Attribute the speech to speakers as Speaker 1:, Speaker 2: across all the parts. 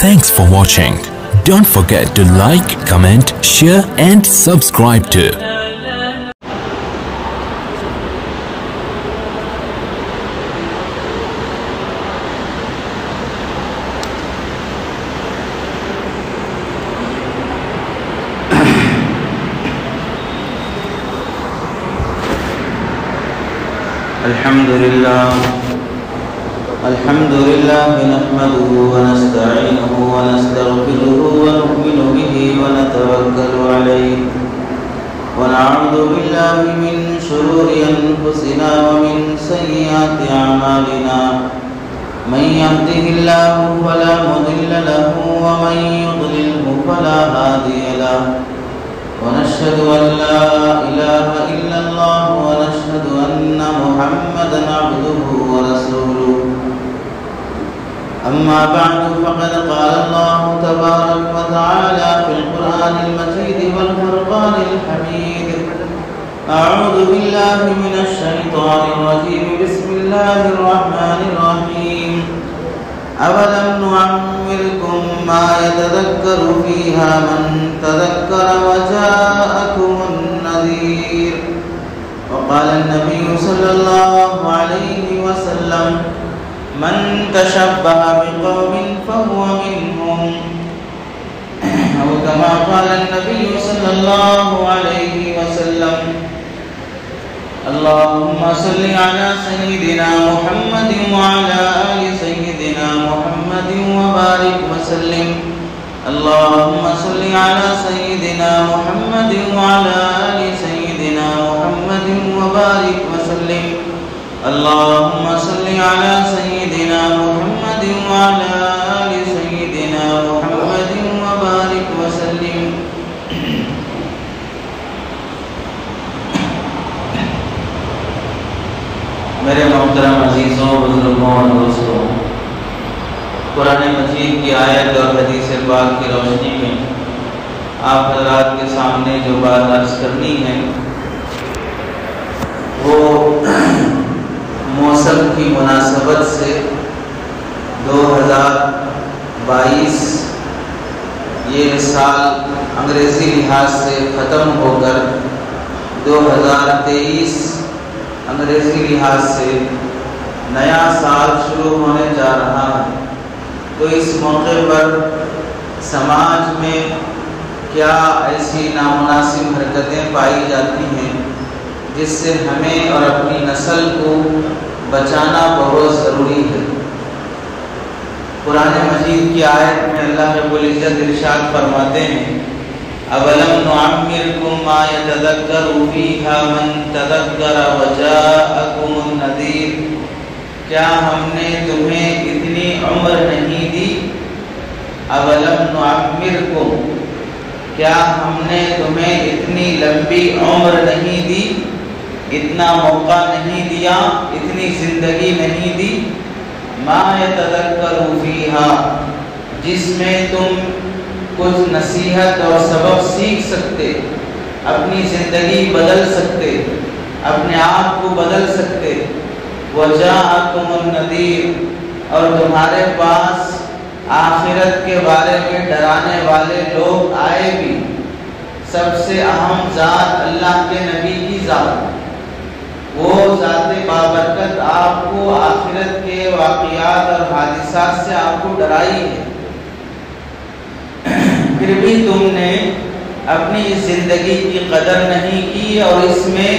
Speaker 1: Thanks for watching. Don't forget to like, comment, share and subscribe to
Speaker 2: الحمد لله نحمده ونستعينه ونستغفره ونؤمن به ونتوكل عليه ونعوذ بالله من شرور أنفسنا ومن سيئات أعمالنا من يهده الله فلا مضل له ومن يضلله فلا هادي له ونشهد أن لا إله إلا الله ونشهد أن محمدا عبده ورسوله أما بعد فقد قال الله تبارك وتعالى في القرآن المجيد والفرقان الحميد أعوذ بالله من الشيطان الرجيم بسم الله الرحمن الرحيم أولم نعمركم ما يتذكر فيها من تذكر وجاءكم النذير وقال النبي صلى الله عليه وسلم من تشبه بقوم فهو منهم أو كما قال النبي صلى الله عليه وسلم اللهم صل على سيدنا محمد وعلى آل سيدنا محمد وبارك وسلم اللهم صل على سيدنا محمد وعلى آل سيدنا محمد وبارك وسلم اللهم صل على سيدنا محمد وعلى آل سيدنا محمد وبارك وسلم میرے محترم عزیزوں بزرگوں اور دوستوں، قرآن مجید کی آیت اور حدیث پاک کی روشنی میں آپ حضرات کے سامنے جو بات عرض کرنی ہے وہ موسم کی مناسبت سے 2022 یہ سال انگریزی لحاظ سے ختم ہو کر 2023 انگریزی لحاظ سے نیا سال شروع ہونے جا رہا ہے، تو اس موقع پر سماج میں کیا ایسی نامناسب حرکتیں پائی جاتی ہیں جس سے ہمیں اور اپنی نسل کو بچانا بہت ضروری ہے۔ قرآن مجید کی آیت میں اللہ رب العزت ارشاد فرماتے ہیں اولم نعمرکم ما یتذکر فیہا من تذکر وجاءکم النذیر، کیا ہم نے تمہیں اتنی عمر نہیں دی؟ اولم نعمرکم، کیا ہم نے تمہیں اتنی لمبی عمر نہیں دی، اتنا موقع نہیں دیا، اتنی زندگی نہیں دی؟ ما یتذکر فیہا، جس میں تم کچھ نصیحت اور سبق سیکھ سکتے، اپنی زندگی بدل سکتے، اپنے آپ کو بدل سکتے۔ وجاءکم النذیر، اور تمہارے پاس آخرت کے بارے میں ڈرانے والے لوگ آئے بھی۔ سب سے اہم ذات اللہ کے نبی کی ذات، وہ ذات بابرکت آپ کو آخرت کے واقعات اور حادثات سے آپ کو ڈرائی ہے، پھر بھی تم نے اپنی زندگی کی قدر نہیں کی اور اس میں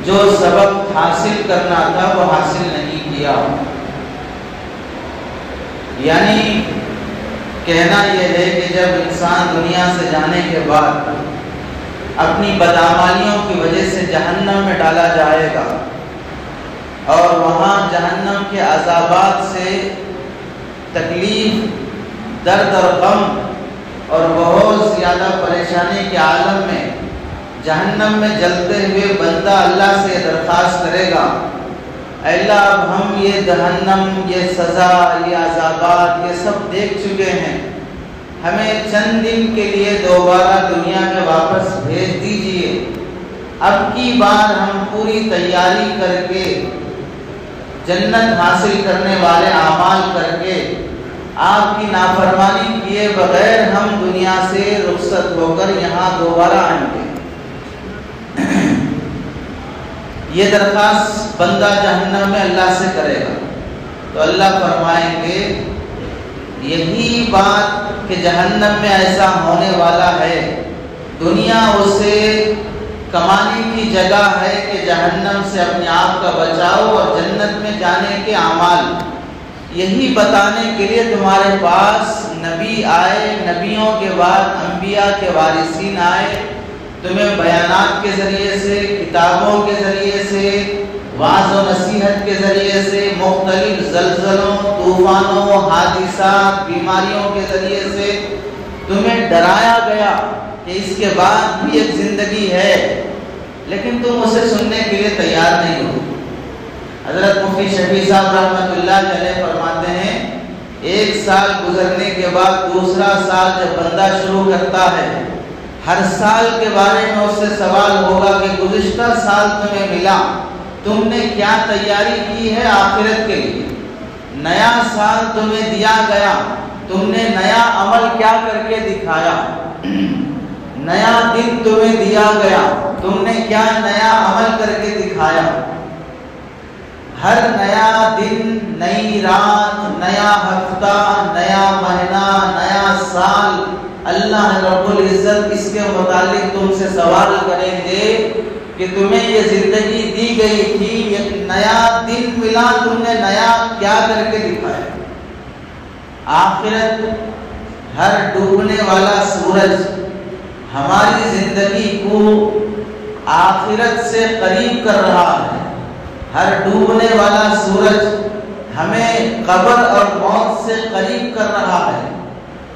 Speaker 2: جو سبق حاصل کرنا تھا وہ حاصل نہیں کیا۔ یعنی کہنا یہ ہے کہ جب انسان دنیا سے جانے کے بعد اپنی بدعمالیوں کی وجہ سے جہنم میں ڈالا جائے گا اور وہاں جہنم کے عذابات سے تکلیف، درد اور غم اور بہت زیادہ پریشانی کے عالم میں جہنم میں جلتے ہوئے بندہ اللہ سے درخواست کرے گا اے اللہ اب ہم یہ جہنم، یہ سزا، یہ عذابات یہ سب دیکھ چکے ہیں، ہمیں چند دن کے لیے دوبارہ دنیا میں واپس بھیج دیجئے، اب کی بار ہم پوری تیاری کر کے جنت حاصل کرنے والے اعمال کر کے آپ کی نافرمانی کیے بغیر ہم دنیا سے رخصت ہو کر یہاں دوبارہ آئیں گے۔ یہ درخواست بندہ جہنم میں اللہ سے کرے گا تو اللہ فرمائیں گے یہی بات کہ جہنم میں ایسا ہونے والا ہے، دنیا اسے کمانے کی جگہ ہے کہ جہنم سے اپنے آپ کا بچاؤ اور جنت میں جانے کے اعمال، یہی بتانے کے لیے تمہارے پاس نبی آئے، نبیوں کے بعد انبیاء کے وارثین آئے، تمہیں بیانات کے ذریعے سے، کتابوں کے ذریعے سے، وعظ و نصیحت کے ذریعے سے، مختلف زلزلوں، طوفانوں، حادثات، بیماریوں کے ذریعے سے تمہیں ڈرایا گیا کہ اس کے بعد بھی ایک زندگی ہے، لیکن تم اسے سننے کے لیے تیار نہیں ہو۔ حضرت مفتی شفیع صاحب رحمۃ اللہ علیہ فرماتے ہیں 1 سال گزرنے کے بعد دوسرا سال جب بندہ شروع کرتا ہے، ہر سال کے بارے میں اس سے سوال ہوگا کہ گزشتہ سال تمہیں ملا، تم نے کیا تیاری کی ہے آخرت کے لیے؟ نیا سال تمہیں دیا گیا، تم نے نیا عمل کیا کر کے دکھایا؟ نیا دن تمہیں دیا گیا، تم نے کیا نیا عمل کر کے دکھایا؟ ہر نیا دن، نئی رات، نیا ہفتہ، نیا مہینہ، نیا سال، اللہ رب العزت اس کے متعلق تم سے سوال کریں گے کہ تمہیں یہ زندگی دی گئی تھی، ایک نیا دن ملا، تم نے نیا کیا کر کے دکھایا؟ آخرت، ہر ڈوبنے والا سورج ہماری زندگی کو آخرت سے قریب کر رہا ہے، ہر ڈوبنے والا سورج ہمیں قبر اور موت سے قریب کر رہا ہے۔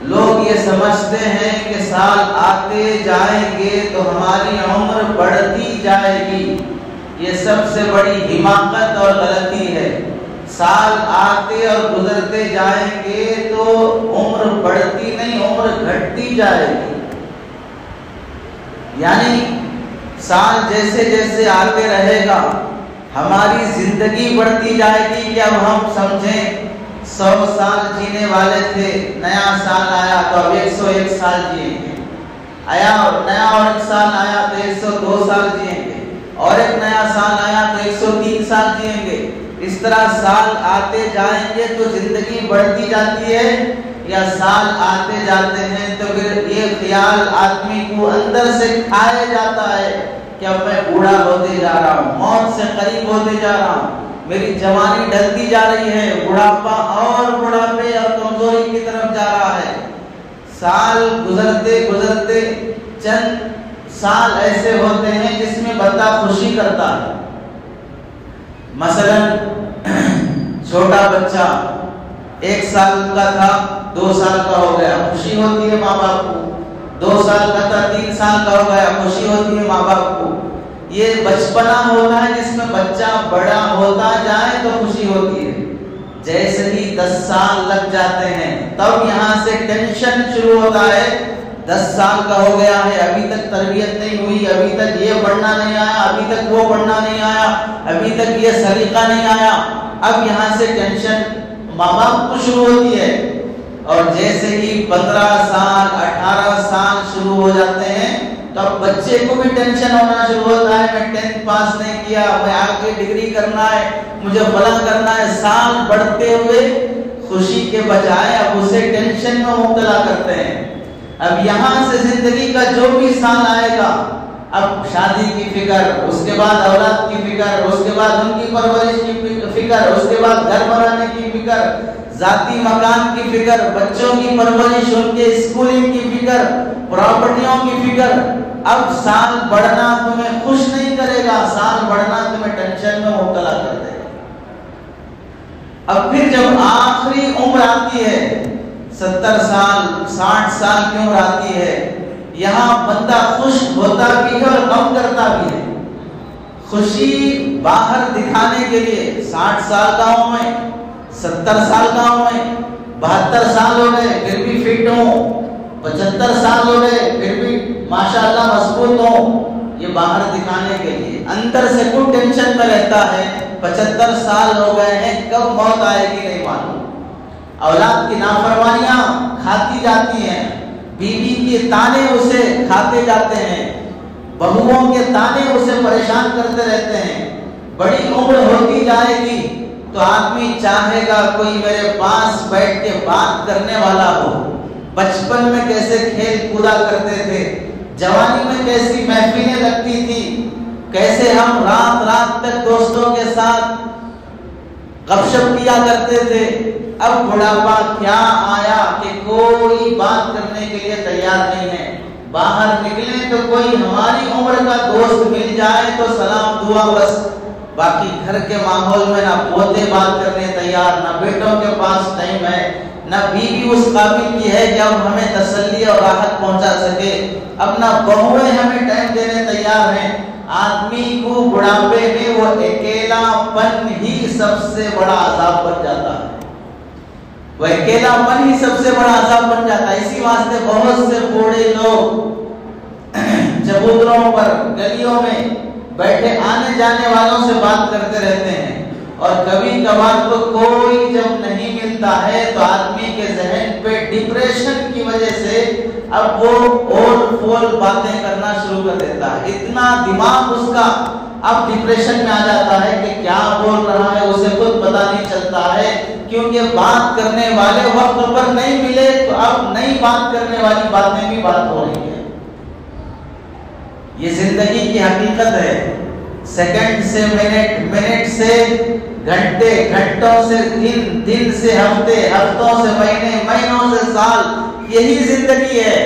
Speaker 2: لوگ یہ سمجھتے ہیں کہ سال آتے جائیں گے تو ہماری عمر بڑھتی جائے گی، یہ سب سے بڑی حماقت اور غلطی ہے۔ سال آتے اور گزرتے جائیں گے تو عمر بڑھتی نہیں، عمر گھٹتی جائے گی۔ یعنی سال جیسے جیسے آتے رہے گا ہماری زندگی بڑھتی جائے گی کہ اب ہم سمجھیں 100 سال جینے والے تھے، نیا سال آیا تو اب 101 سال جئیں گے، نیا اور ایک سال آیا تو 102 سال جئیں گے، اور ایک نیا سال آیا تو 103 سال جئیں گے۔ اس طرح سال آتے جائیں گے تو زندگی بڑھتی جاتی ہے، یا سال آتے جاتے ہیں تو پھر یہ خیال آدمی کو اندر سے کھائے جاتا ہے کہ اب میں بوڑھا ہوتے جا رہا ہوں، موت سے قریب ہوتے جا رہا ہوں، میری جوانی ڈھلتی جا رہی ہے، بڑھاپا اور بڑھاپے اور کمزوری کی طرف جا رہا ہے۔ سال گزرتے گزرتے چند سال ایسے ہوتے ہیں جس میں بندہ خوشی کرتا ہے۔ مثلا چھوٹا بچہ 1 سال کا تھا، 2 سال کا ہو گیا، خوشی ہوتی ہے ماں باپ کو۔ 2 سال کا تھا، 3 سال کا ہو گیا، خوشی ہوتی ہے ماں باپ کو۔ یہ بچپنا ہوتا ہے جس میں بچہ بڑا ہوتا جائے تو خوشی ہوتی ہے۔ جیسے ہی 10 سال لگ جاتے ہیں تب یہاں سے ٹینشن شروع ہوتا ہے۔ 10 سال کا ہو گیا ہے، ابھی تک تربیت نہیں ہوئی، ابھی تک یہ پڑھنا نہیں آیا، ابھی تک وہ پڑھنا نہیں آیا، ابھی تک یہ سلیقہ نہیں آیا۔ اب یہاں سے ٹینشن ماں باپ کو شروع ہوتی ہے، اور جیسے ہی 15 سال 18 سال شروع ہو جاتے ہیں تو اب بچے کو بھی ٹینشن ہونا شروع ہوتا ہے، میں 10th پاس نہیں کیا، میں آگے ڈگری کرنا ہے، مجھے فلاں کرنا ہے۔ سال بڑھتے ہوئے خوشی کے بجائے اب اسے ٹینشن میں مبتلا کرتے ہیں۔ اب یہاں سے زندگی کا جو بھی سال آئے گا، اب شادی کی فکر، اس کے بعد اولاد کی فکر، اس کے بعد ان کی پرورش کی فکر، اس کے بعد گھر بنانے کی فکر، ذاتی مکان کی فکر، بچوں کی پرورش، ان کے اسکولنگ کی فکر، پراپرٹیوں کی فکر۔ اب سال بڑھنا تمہیں خوش نہیں کرے گا، سال بڑھنا تمہیں ٹینشن میں مبتلا کر دے گا۔ اب پھر جب آخری عمر آتی ہے، 70 سال 60 سال کی عمر آتی ہے، یہاں بندہ خوش ہوتا بھی ہے اور غم کرتا بھی ہے۔ خوشی باہر دکھانے کے لیے 60 سال کا ہوں میں، 70 سال کا ہوں میں، 72 سال ہو گئے پھر بھی فٹ ہوں، 75 سال ہو گئے پھر بھی ماشاءاللہ مضبوط ہوں، یہ باہر دکھانے کے لیے۔ اندر سے کوئی ٹینشن میں رہتا ہے، 75 سال ہو گئے ہیں، کب موت آئے گی نہیں معلوم۔ اولاد کی نافرمانیاں کھاتی جاتی ہیں، بیوی کے تانے اسے کھاتے جاتے ہیں، بہوؤں کے تانے اسے پریشان کرتے رہتے ہیں۔ بڑی عمر ہوتی جائے گی تو آدمی چاہے گا کوئی میرے پاس بیٹھ کے بات کرنے والا ہو۔ بچپن میں کیسے کھیل کودا کرتے تھے، جوانی میں کیسی محفلیں لگتی تھی، کیسے ہم رات رات تک دوستوں کے ساتھ گپ شپ کیا کرتے تھے۔ اب بڑھاپا کیا آیا کہ کوئی بات کرنے کے لیے تیار نہیں ہے۔ باہر نکلیں تو کوئی ہماری عمر کا دوست مل جائے تو سلام دعا بس، باقی گھر کے ماحول میں نہ پوتے بات کرنے تیار، نہ بیٹوں کے پاس ٹائم ہے، نہ بیوی اس قابل کی ہے کہ اب ہمیں تسلی اور راحت پہنچا سکے، اب نہ بہویں ہمیں ٹائم دینے تیار ہیں۔ آدمی کو بڑھاپے میں وہ اکیلا پن ہی سب سے بڑا عذاب بن جاتا ہے، وہ اکیلا پن ہی سب سے بڑا عذاب بن جاتا ہے۔ اسی واسطے بہت سے بوڑھے لوگ چبوتروں پر گلیوں میں بیٹھے آنے جانے والوں سے بات کرتے رہتے ہیں، اور کبھی کبھار تو کوئی جب نہیں ملتا ہے تو آدمی کے ذہن پہ ڈپریشن کی وجہ سے اب وہ اول فول باتیں کرنا شروع کر دیتا ہے۔ اتنا دماغ اس کا اب ڈپریشن میں آ جاتا ہے کہ کیا بول رہا ہے اسے خود پتہ نہیں چلتا ہے، کیونکہ بات کرنے والے وقت پر نہیں ملے تو اب نئی بات کرنے والی باتیں بھی بات ہو رہی ہیں۔ یہ زندگی کی حقیقت ہے۔ سیکنڈ سے منٹ، منٹ سے گھنٹے، گھنٹوں سے دن، دن سے ہفتے، ہفتوں سے مہینے، مہینوں سے سال، یہی زندگی ہے۔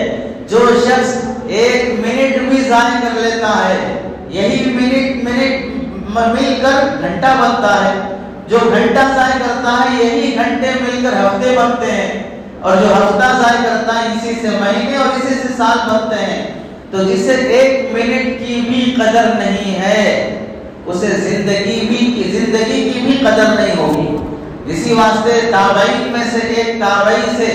Speaker 2: جو شخص ایک منٹ بھی ضائع کر لیتا ہے، یہی منٹ مل کر گھنٹہ بنتا ہے، جو گھنٹہ ضائع کرتا ہے یہی گھنٹے مل کر ہفتے بنتے ہیں، اور جو ہفتہ ضائع کرتا ہے اسی سے مہینے اور اسی سے سال بنتے ہیں۔ تو جسے ایک منٹ کی بھی قدر نہیں ہے اسے زندگی کی بھی قدر نہیں ہوگی۔ اسی واسطے تابعین میں سے ایک تابعی سے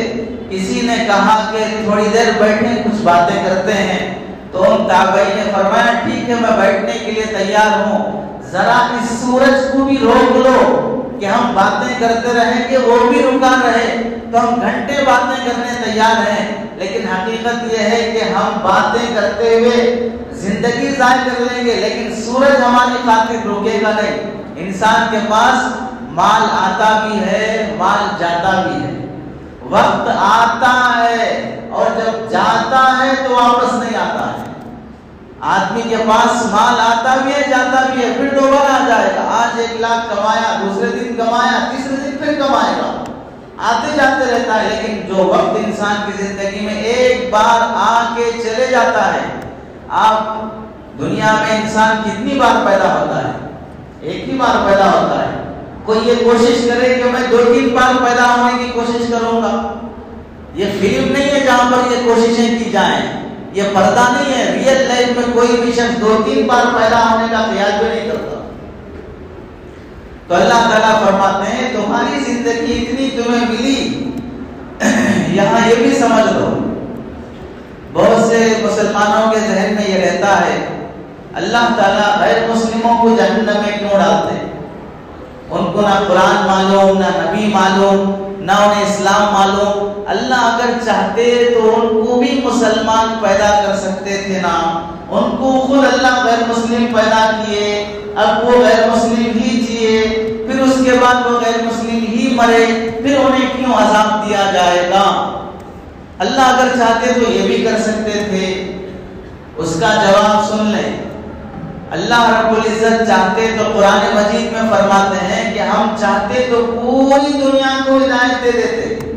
Speaker 2: کسی نے کہا کہ تھوڑی دیر بیٹھیں کچھ باتیں کرتے ہیں، تو ان تابعی نے فرمایا ٹھیک ہے میں بیٹھنے کے لیے تیار ہوں، ذرا اس سورج کو بھی روک لو کہ ہم باتیں کرتے رہیں کہ وہ بھی رکا رہے، تو ہم گھنٹے باتیں کرنے تیار ہیں، لیکن حقیقت یہ ہے کہ ہم باتیں کرتے ہوئے زندگی ضائع کر لیں گے لیکن سورج ہماری خاطر رکے گا نہیں۔ انسان کے پاس مال آتا بھی ہے، مال جاتا بھی ہے، وقت آتا ہے اور جب جاتا ہے تو واپس نہیں آتا ہے۔ آدمی کے پاس مال آتا بھی ہے، جاتا بھی ہے، پھر دوبارہ آ جائے گا۔ آج 1 لاکھ کمایا، دوسرے دن کمایا، تیسرے دن پھر کمائے گا، آتے جاتے رہتا ہے۔ لیکن جو وقت انسان کی زندگی میں ایک بار آ کے چلے جاتا ہے، آپ دنیا میں انسان کتنی بار پیدا ہوتا ہے؟ ایک ہی بار پیدا ہوتا ہے۔ کوئی یہ کوشش کرے کہ میں 2-3 بار پیدا ہونے کی کوشش کروں گا، یہ فلم نہیں ہے جہاں پر یہ کوششیں کی جائیں، یہ پردہ نہیں ہے۔ ریئل لائف میں کوئی بھی شخص 2-3 بار پیدا ہونے کا خیال بھی نہیں کرتا۔ تو اللہ تعالیٰ فرماتے ہیں تمہاری زندگی اتنی تمہیں ملی، یہاں یہ بھی سمجھ لو، بہت سے مسلمانوں کے ذہن میں یہ رہتا ہے اللہ تعالیٰ غیر مسلموں کو جہنم میں کیوں ڈالتے ہیں؟ ان کو نہ قرآن معلوم، نہ نبی معلوم، نہ انہیں اسلام معلوم۔ اللہ اگر چاہتے تو ان کو بھی مسلمان پیدا کر سکتے تھے نا، ان کو خود اللہ غیر مسلم پیدا کیے، اب وہ غیر مسلم ہی جیے، پھر اس کے بعد وہ غیر مسلم ہی مرے، پھر انہیں کیوں عذاب دیا جائے گا؟ اللہ اگر چاہتے تو یہ بھی کر سکتے تھے۔ اس کا جواب سن لیں، اللہ رب العزت چاہتے تو قرآن مجید میں فرماتے ہیں کہ ہم چاہتے تو پوری دنیا کو ہدایت دے دیتے،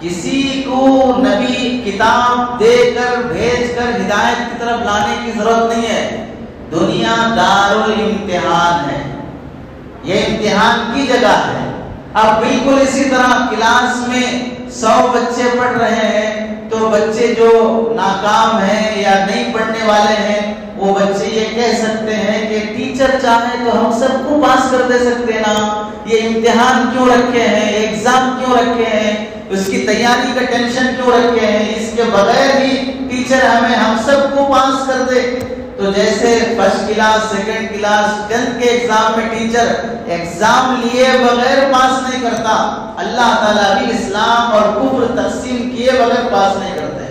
Speaker 2: کسی کو نبی کتاب دے کر بھیج کر ہدایت کی طرف لانے کی ضرورت نہیں ہے۔ دنیا دارالامتحان ہے، یہ امتحان کی جگہ ہے۔ اب بالکل اسی طرح کلاس میں 100 بچے پڑھ رہے ہیں تو بچے جو ناکام ہیں یا نہیں پڑھنے والے ہیں وہ بچے یہ کہہ سکتے ہیں کہ ٹیچر چاہے تو ہم سب کو پاس کر دے سکتے نا، یہ امتحان کیوں رکھے ہیں، یہ ایگزام کیوں رکھے ہیں، اس کی تیاری کا ٹینشن کیوں رکھے ہیں، اس کے بغیر ہی ٹیچر ہم سب کو پاس کر دے۔ تو جیسے first class, second class, 10th کے ایگزام میں ٹیچر ایگزام لیے بغیر پاس نہیں کرتا، اللہ تعالیٰ بھی اسلام اور کفر تقسیم کیے بغیر پاس نہیں کرتے۔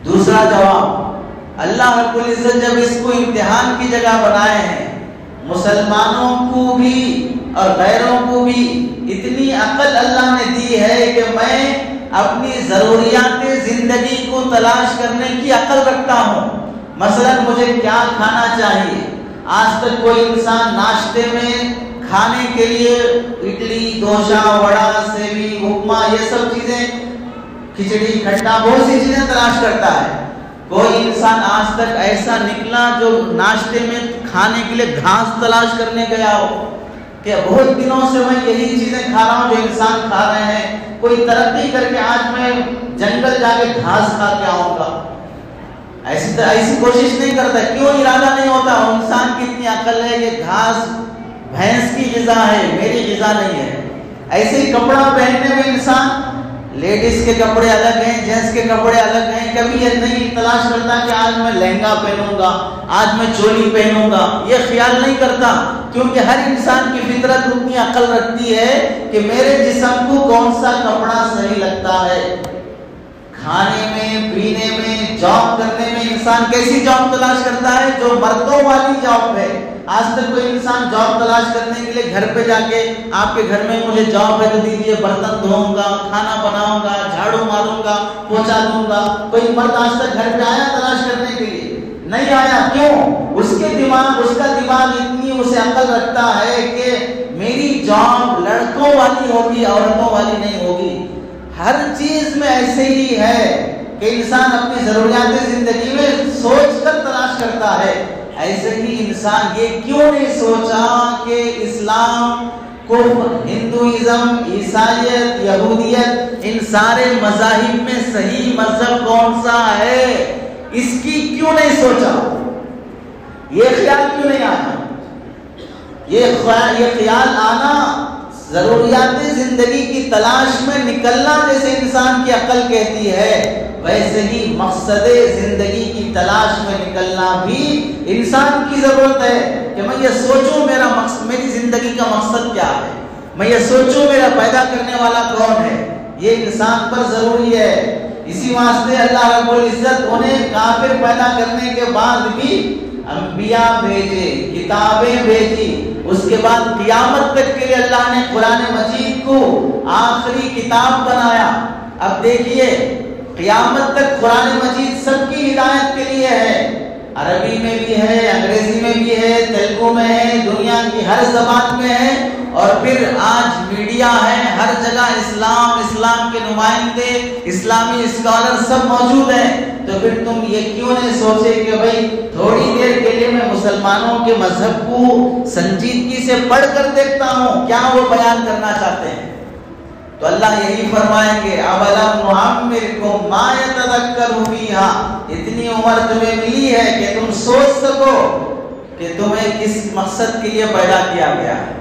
Speaker 2: دوسرا جواب، اللہ رب العزت جب اس کو امتحان کی جگہ بنائے ہیں، مسلمانوں کو بھی اور غیروں کو بھی اتنی عقل اللہ نے دی ہے کہ میں اپنی ضروریات زندگی کو تلاش کرنے کی عقل رکھتا ہوں۔ مثلا مجھے کیا کھانا چاہیے، آج تک کوئی انسان ناشتے میں کھانے کے لیے اڈلی، ڈوسا، وڑا، سیوی، اپما، یہ سب چیزیں، کھچڑی، کھٹا، بہت سی چیزیں تلاش کرتا ہے۔ کوئی انسان آج تک ایسا نکلا جو ناشتے میں کھانے کے لیے گھاس تلاش کرنے گیا ہو کہ بہت دنوں سے میں یہی چیزیں کھا رہا ہوں جو انسان کھا رہے ہیں، کوئی ترقی کر کے آج میں جنگل جا کے گھاس کھا کے آؤں گا، ایسی کوشش نہیں کرتا۔ کیوں ارادہ نہیں ہوتا؟ انسان کی اتنی عقل ہے کہ گھاس بھینس کی غذا ہے، میری غذا نہیں ہے۔ ایسے ہی کپڑا پہننے میں انسان، لیڈیز کے کپڑے الگ ہیں، جینٹس کے کپڑے الگ ہیں، کبھی یہ نہیں تلاش کرتا کہ آج میں لہنگا پہنوں گا، آج میں چولی پہنوں گا، یہ خیال نہیں کرتا، کیونکہ ہر انسان کی فطرت اتنی عقل رکھتی ہے کہ میرے جسم کو کون سا کپڑا صحیح لگتا ہے۔ کھانے میں، پینے میں، جاب کرنے میں انسان کیسی جاب تلاش کرتا ہے؟ جو مردوں والی جاب ہے۔ آج تک کوئی انسان جاب تلاش کرنے کے لیے گھر پہ جا کے، آپ کے گھر میں مجھے جاب ہے تو دیجیے، برتن دھوؤں گا، کھانا بناؤں گا، جھاڑو ماروں گا، پوچھا دوں گا، کوئی مرد آج تک گھر پہ آیا تلاش کرنے کے لیے؟ نہیں آیا۔ کیوں؟ اس کا دماغ اتنی اسے عقل رکھتا ہے کہ میری جاب لڑکوں والی ہوگی، عورتوں والی نہیں ہوگی۔ ہر چیز میں ایسے ہی ہے کہ انسان اپنی ضروریات زندگی میں سوچ کر تلاش کرتا ہے۔ ایسے ہی انسان یہ کیوں نہیں سوچا کہ اسلام، ہندوازم، عیسائیت، یہودیت، ان سارے مذاہب میں صحیح مذہب کون سا ہے؟ اس کی کیوں نہیں سوچا؟ یہ خیال کیوں نہیں آنا؟ یہ خیال آنا ضروریات زندگی کی تلاش میں نکلنا جیسے انسان کی عقل کہتی ہے، ویسے ہی مقصد زندگی کی تلاش میں نکلنا بھی انسان کی ضرورت ہے کہ میں یہ سوچوں میری زندگی کا مقصد کیا ہے، میں یہ سوچوں میرا پیدا کرنے والا کون ہے۔ یہ انسان پر ضروری ہے۔ اسی واسطے اللہ رب العزت انہیں کافر پیدا کرنے کے بعد بھی انبیاء بھیجے، کتابیں بھیجی، اس کے بعد قیامت تک کے لیے اللہ نے قرآن مجید کو آخری کتاب بنایا۔ اب دیکھیے، قیامت تک قرآن مجید سب کی ہدایت کے لیے ہے، عربی میں بھی ہے، انگریزی میں بھی ہے، تیلگو میں ہے، دنیا کی ہر زبان میں ہے، اور پھر آج میڈیا ہے، ہر جگہ اسلام کے نمائندے، اسلامی اسکالر سب موجود ہیں۔ تو پھر تم یہ کیوں نہیں سوچے کہ بھئی تھوڑی دیر کے لیے میں مسلمانوں کے مذہب کو سنجیدگی سے پڑھ کر دیکھتا ہوں کیا وہ بیان کرنا چاہتے ہیں؟ تو اللہ یہی فرمائیں گے، اَوَلَمْ نُعَمِّرْكُمْ مَا يَتَذَكَّرُ فِيهَا، اتنی عمر تمہیں ملی ہے کہ تم سوچ سکو کہ تمہیں کس مقصد کے لیے پیدا کیا گیا ہے۔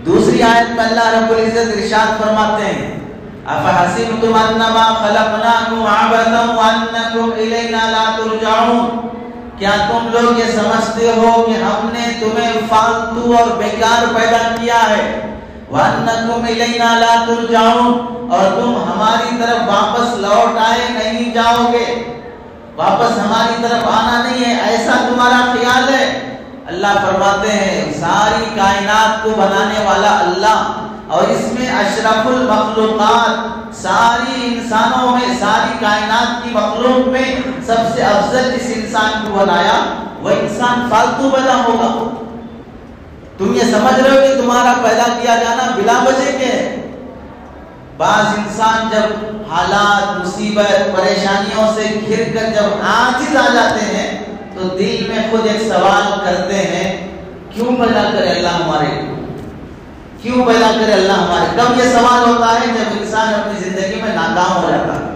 Speaker 2: دوسری آیت میں اللہ رب العزت ارشاد فرماتے ہیں، أَفَحَسِبْتُمْ أَنَّمَا خَلَقْنَاكُمْ عَبَثًا وَأَنَّكُمْ إِلَيْنَا لَا تُرْجَعُونَ، کیا تم لوگ یہ سمجھتے ہو کہ ہم نے تمہیں فالتو اور بیکار پیدا کیا ہے؟ وَأَنَّكُمْ إِلَيْنَا لَا تُرْجَعُونَ، اور تم ہماری طرف واپس لوٹ آئے نہیں جاؤ گے، واپس ہماری طرف آنا نہیں ہے، ایسا تمہارا خیال ہے؟ اللہ فرماتے ہیں ساری کائنات کو بنانے والا اللہ، اور اس میں اشرف المخلوقات، ساری انسانوں میں، ساری کائنات کی مخلوق میں سب سے افضل جس انسان کو بنایا وہ انسان فالتو پیدا ہوگا؟ تم یہ سمجھ رہے ہو کہ تمہارا پیدا کیا جانا بلا وجہ کے ہے؟ بعض انسان جب حالات، مصیبت، پریشانیوں سے گھر کر جب عاجز آ جاتے ہیں تو دل میں خود ایک سوال کرتے ہیں، کیوں پیدا کرے اللہ ہمارے کو؟ کیوں پیدا کرے اللہ ہمارے؟ کب یہ سوال ہوتا ہے؟ جب انسان اپنی زندگی میں ناکام ہو جاتا ہے۔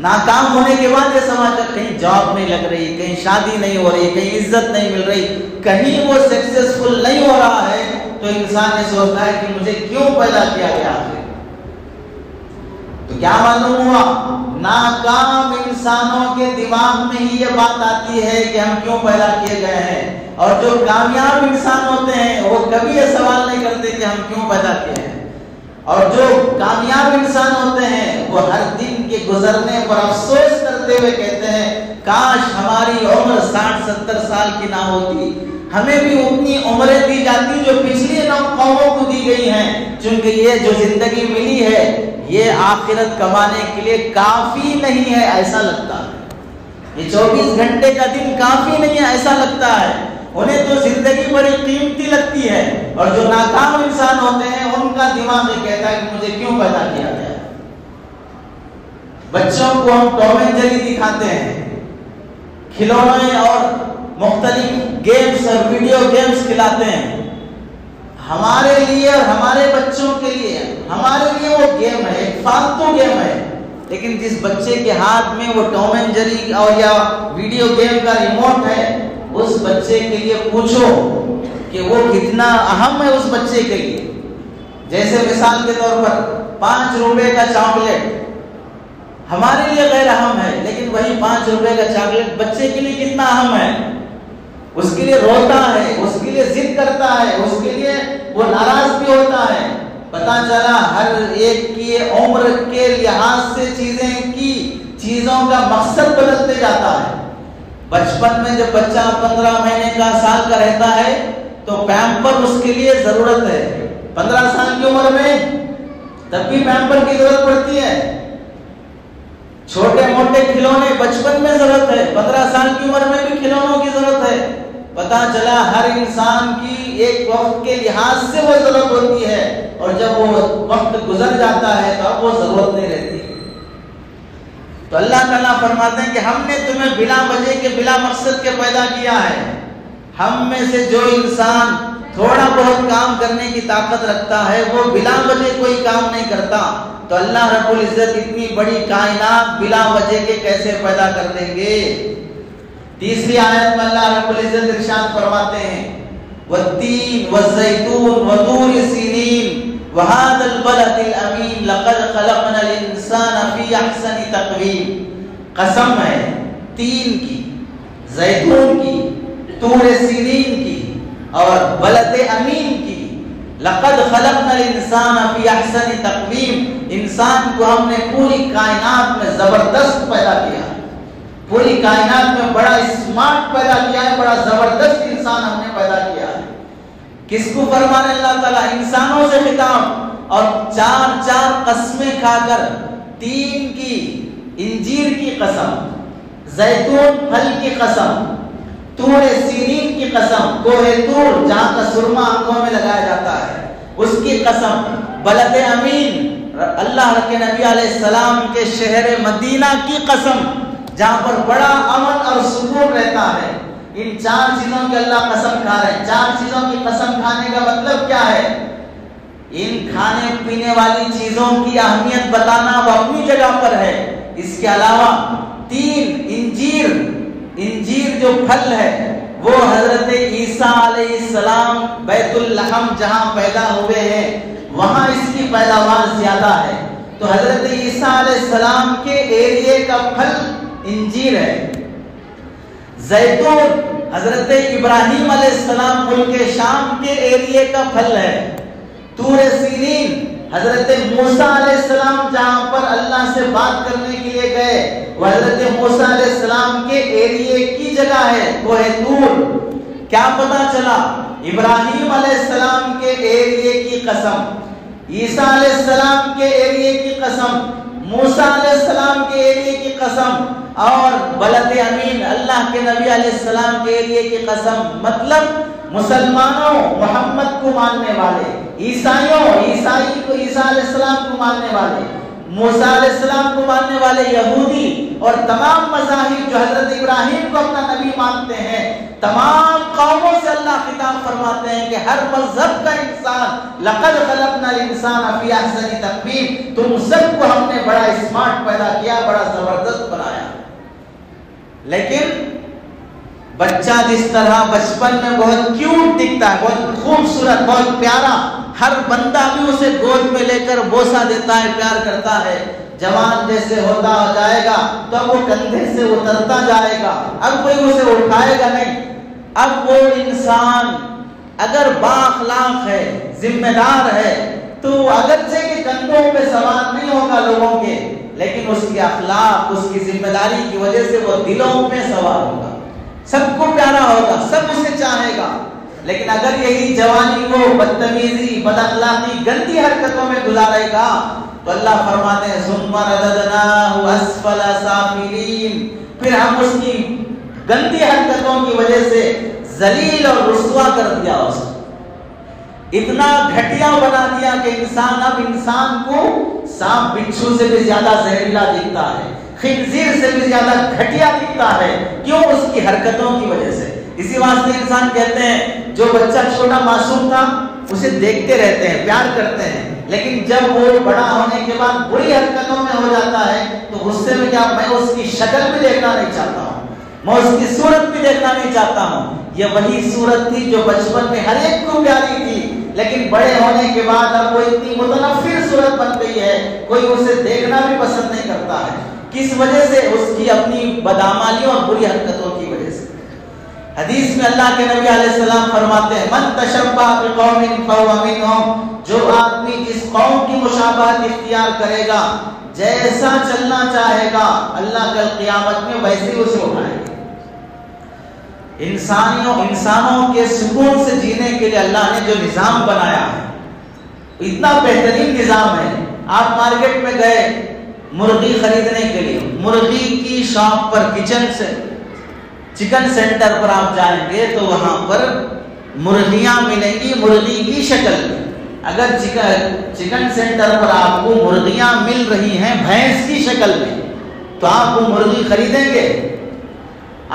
Speaker 2: ناکام ہونے کے بعد یہ سمجھ کر کہیں جاب نہیں لگ رہی، کہیں شادی نہیں ہو رہی، کہیں عزت نہیں مل رہی، کہیں وہ سکسیسفل نہیں ہو رہا ہے، تو انسان یہ سوچتا ہے کہ مجھے کیوں پیدا کیا گیا ہے۔ تو کیا معلوم ہوا؟ ناکام انسانوں کے دماغ میں ہی یہ بات آتی ہے کہ ہم کیوں پیدا کیے گئے ہیں، اور جو کامیاب انسان ہوتے ہیں وہ کبھی یہ سوال نہیں کرتے کہ ہم کیوں پیدا کیے ہیں، اور جو کامیاب انسان ہوتے ہیں وہ ہر دن کے گزرنے پر افسوس کرتے ہوئے کہتے ہیں کاش ہماری عمر 60-70 سال کی نہ ہوتی، ہمیں بھی اتنی عمریں دی جاتی جو پچھلی قوموں کو دی گئی ہیں، چونکہ یہ جو زندگی ملی ہے یہ آخرت کمانے کے لیے کافی نہیں ہے ایسا لگتا ہے، یہ 24 گھنٹے کا دن کافی نہیں ہے ایسا لگتا ہے، انہیں تو زندگی بڑی قیمتی لگتی ہے، اور جو ناکام انسان ہوتے ہیں ان کا دماغ یہ کہتا ہے کہ مجھے کیوں پیدا کیا گیا۔ بچوں کو ہم ٹام اینڈ جیری دکھاتے ہیں، کھلونے اور مختلف گیمز اور ویڈیو گیمز کھلاتے ہیں، ہمارے لیے اور ہمارے بچوں کے لیے، ہمارے لیے وہ گیم ہے، ایک فالتو گیم ہے، لیکن جس بچے کے ہاتھ میں وہ ٹام اینڈ جیری اور یا ویڈیو گیم کا ریموٹ ہے، اس بچے کے لیے پوچھو کہ وہ کتنا اہم ہے اس بچے کے لیے۔ جیسے مثال کے طور پر 5 روپے کا چاکلیٹ ہمارے لیے غیر اہم ہے، لیکن وہی 5 روپے کا چاکلیٹ بچے کے لیے کتنا اہم ہے، اس کے لیے روتا ہے، اس کے لیے ضد کرتا ہے، اس کے لیے وہ ناراض بھی ہوتا ہے۔ پتہ چلا ہر ایک کی عمر کے لحاظ سے چیزوں کا مقصد بدلتے جاتا ہے۔ بچپن میں جب بچہ 15 مہینے کا سال کا رہتا ہے تو پیمپر اس کے لیے ضرورت ہے، 15 سال کی عمر میں تب بھی پیمپر کی ضرورت پڑتی ہے، چھوٹے موٹے کھلونے بچپن میں ضرورت ہے، 15 سال کی عمر میں بھی کھلونوں کی ضرورت ہے۔ پتہ چلا ہر انسان کی ایک وقت کے لحاظ سے وہ ضرورت ہوتی ہے، اور جب وہ وقت گزر جاتا ہے تو اب وہ ضرورت نہیں رہتی۔ تو اللہ تعالیٰ فرماتے ہیں کہ ہم نے تمہیں بلا وجہ کے بلا مقصد کے پیدا کیا ہے۔ ہم میں سے جو انسان تھوڑا بہت کام کرنے کی طاقت رکھتا ہے وہ بلا وجہ کوئی کام نہیں کرتا، تو اللہ رب العزت اتنی بڑی کائنات بلا وجہ کے کیسے پیدا کر دیں گے؟ تیسری آیت میں اللہ رب العزت ارشاد فرماتے ہیں والتین والزیتون وطور سینین وهذا البلد الامین لقد خلقنا الانسان فی احسن تقویم۔ قسم ہے تین کی، زیتون کی، طور سینین کی اور بلد امین کی، لقد خلقنا الانسان فی احسن تقویم، انسان کو ہم نے پوری کائنات میں زبردست پیدا کیا، پوری کائنات میں بڑا اسمارٹ پیدا کیا ہے، بڑا زبردست انسان ہم نے پیدا کیا ہے۔ کس کو فرمانے اللہ تعالیٰ؟ انسانوں سے خطاب، اور 4 قسمیں کھا کر، تین کی، انجیر کی قسم، زیتون پھل کی قسم، طور سینین کی قسم، کوہ طور جہاں کا سرما آنکھوں میں لگایا جاتا ہے اس کی قسم، بلد امین اللہ کے نبی علیہ السلام کے شہر مدینہ کی قسم جہاں پر بڑا امن اور سکون رہتا ہے۔ ان 4 چیزوں کی اللہ قسم کھا رہے ہیں۔ 4 چیزوں کی قسم کھانے کا مطلب کیا ہے؟ ان کھانے پینے والی چیزوں کی اہمیت بتانا وہ اپنی جگہ پر ہے، اس کے علاوہ 3 انجیر جو پھل ہے وہ حضرت عیسیٰ علیہ السلام بیت اللحم جہاں پیدا ہوئے ہیں وہاں اس کی پیداوار زیادہ ہے، تو حضرت عیسیٰ علیہ السلام کے ایریے کا پھل انجیر ہے۔ زیتون حضرت ابراہیم علیہ السلام ملک شام کے ایریے کا پھل ہے۔ طور سینین حضرت موسیٰ علیہ السلام جہاں پر اللہ سے بات کرنے کے لیے گئے وہ حضرت موسیٰ علیہ السلام کے ایریے کی جگہ ہے، وہ ہے طور۔ کیا پتا چلا؟ ابراہیم علیہ السلام کے ایریے کی قسم، عیسیٰ علیہ السلام کے ایریے کی قسم، موسیٰ علیہ السلام کے ایریے کی قسم، اور بلد امین اللہ کے نبی علیہ السلام کے ایریے کی قسم۔ مطلب مسلمانوں محمد کو ماننے والے، عیسائیوں عیسیٰ علیہ السلام کو ماننے والے، موسیٰ علیہ السلام کو ماننے والے یہودی اور تمام مذاہب جو حضرت ابراہیم کو اپنا نبی مانتے ہیں، تمام قوموں سے اللہ خطاب فرماتے ہیں کہ ہر مذہب کا انسان لقد خلقنا الانسان فی احسن تقویم، تم سب کو ہم نے بڑا اسمارٹ پیدا کیا، بڑا زبردست بنایا۔ لیکن بچہ جس طرح بچپن میں بہت کیوٹ دکھتا ہے، بہت خوبصورت، بہت پیارا، ہر بندہ بھی اسے گود میں لے کر بوسہ دیتا ہے، پیار کرتا ہے۔ جوان جیسے ہوتا جائے گا تو اب وہ کندھے سے اترتا جائے گا، اب کوئی اسے اٹھائے گا نہیں۔ اب وہ انسان اگر با اخلاق ہے، ذمہ دار ہے، تو اگرچہ کہ کندھوں پہ سوار نہیں ہوگا لوگوں کے، لیکن اس کی اخلاق، اس کی ذمہ داری کی وجہ سے وہ دلوں میں سوار ہوگا، سب کو پیارا ہوگا، سب اسے چاہے گا۔ لیکن اگر یہی جوانی کو بدتمیزی، بد اخلاقی، گندی حرکتوں میں گزارے گا تو اللہ فرماتے ہیں ثم رددناہ اسفل سافلین، پھر ہم اس کی گندی حرکتوں کی وجہ سے ذلیل اور رسوا کر دیا، اس اتنا گھٹیا بنا دیا کہ انسان اب انسان کو سانپ بچھو سے بھی زیادہ زہریلا دکھتا ہے، خنزیر سے بھی زیادہ گھٹیا دکھتا ہے۔ کیوں؟ اس کی حرکتوں کی وجہ سے۔ اسی واسطے انسان کہتے ہیں جو بچہ چھوٹا معصوم تھا اسے دیکھتے رہتے ہیں، پیار کرتے ہیں، لیکن جب وہ بڑا ہونے کے بعد بری حرکتوں میں ہو جاتا ہے تو غصے میں کیا، میں اس کی شکل بھی دیکھنا نہیں چاہتا ہوں، میں اس کی صورت بھی دیکھنا نہیں چاہتا ہوں۔ یہ وہی صورت تھی جو بچپن میں ہر ایک کو پیاری تھی، لیکن بڑے ہونے کے بعد اب وہ اتنی متنفر صورت بن گئی ہے، کوئی اسے دیکھنا بھی پسند نہیں کرتا ہے۔ کس وجہ سے؟ اس کی اپنی بدعمالیوں اور بری حرکتوں کی وجہ سے۔ حدیث میں اللہ کے نبی علیہ السلام فرماتے ہیں من تشبہ بقوم فہو منہم، جو آدمی جس قوم کی مشابہت اختیار کرے گا، جیسا چلنا چاہے گا، اللہ کل قیامت میں ویسے اسے اٹھائے گا۔ انسانوں کے سکون سے جینے کے لیے اللہ نے جو نظام بنایا ہے، اتنا بہترین نظام ہے۔ آپ مارکیٹ میں گئے مرغی خریدنے کے لیے، مرغی کی شاپ پر، چکن سینٹر پر آپ جائیں گے تو وہاں پر مرغیاں ملیں گی مرغی کی شکل میں۔ اگر چکن سینٹر پر آپ کو مرغیاں مل رہی ہیں بھینس کی شکل میں تو آپ وہ مرغی خریدیں گے؟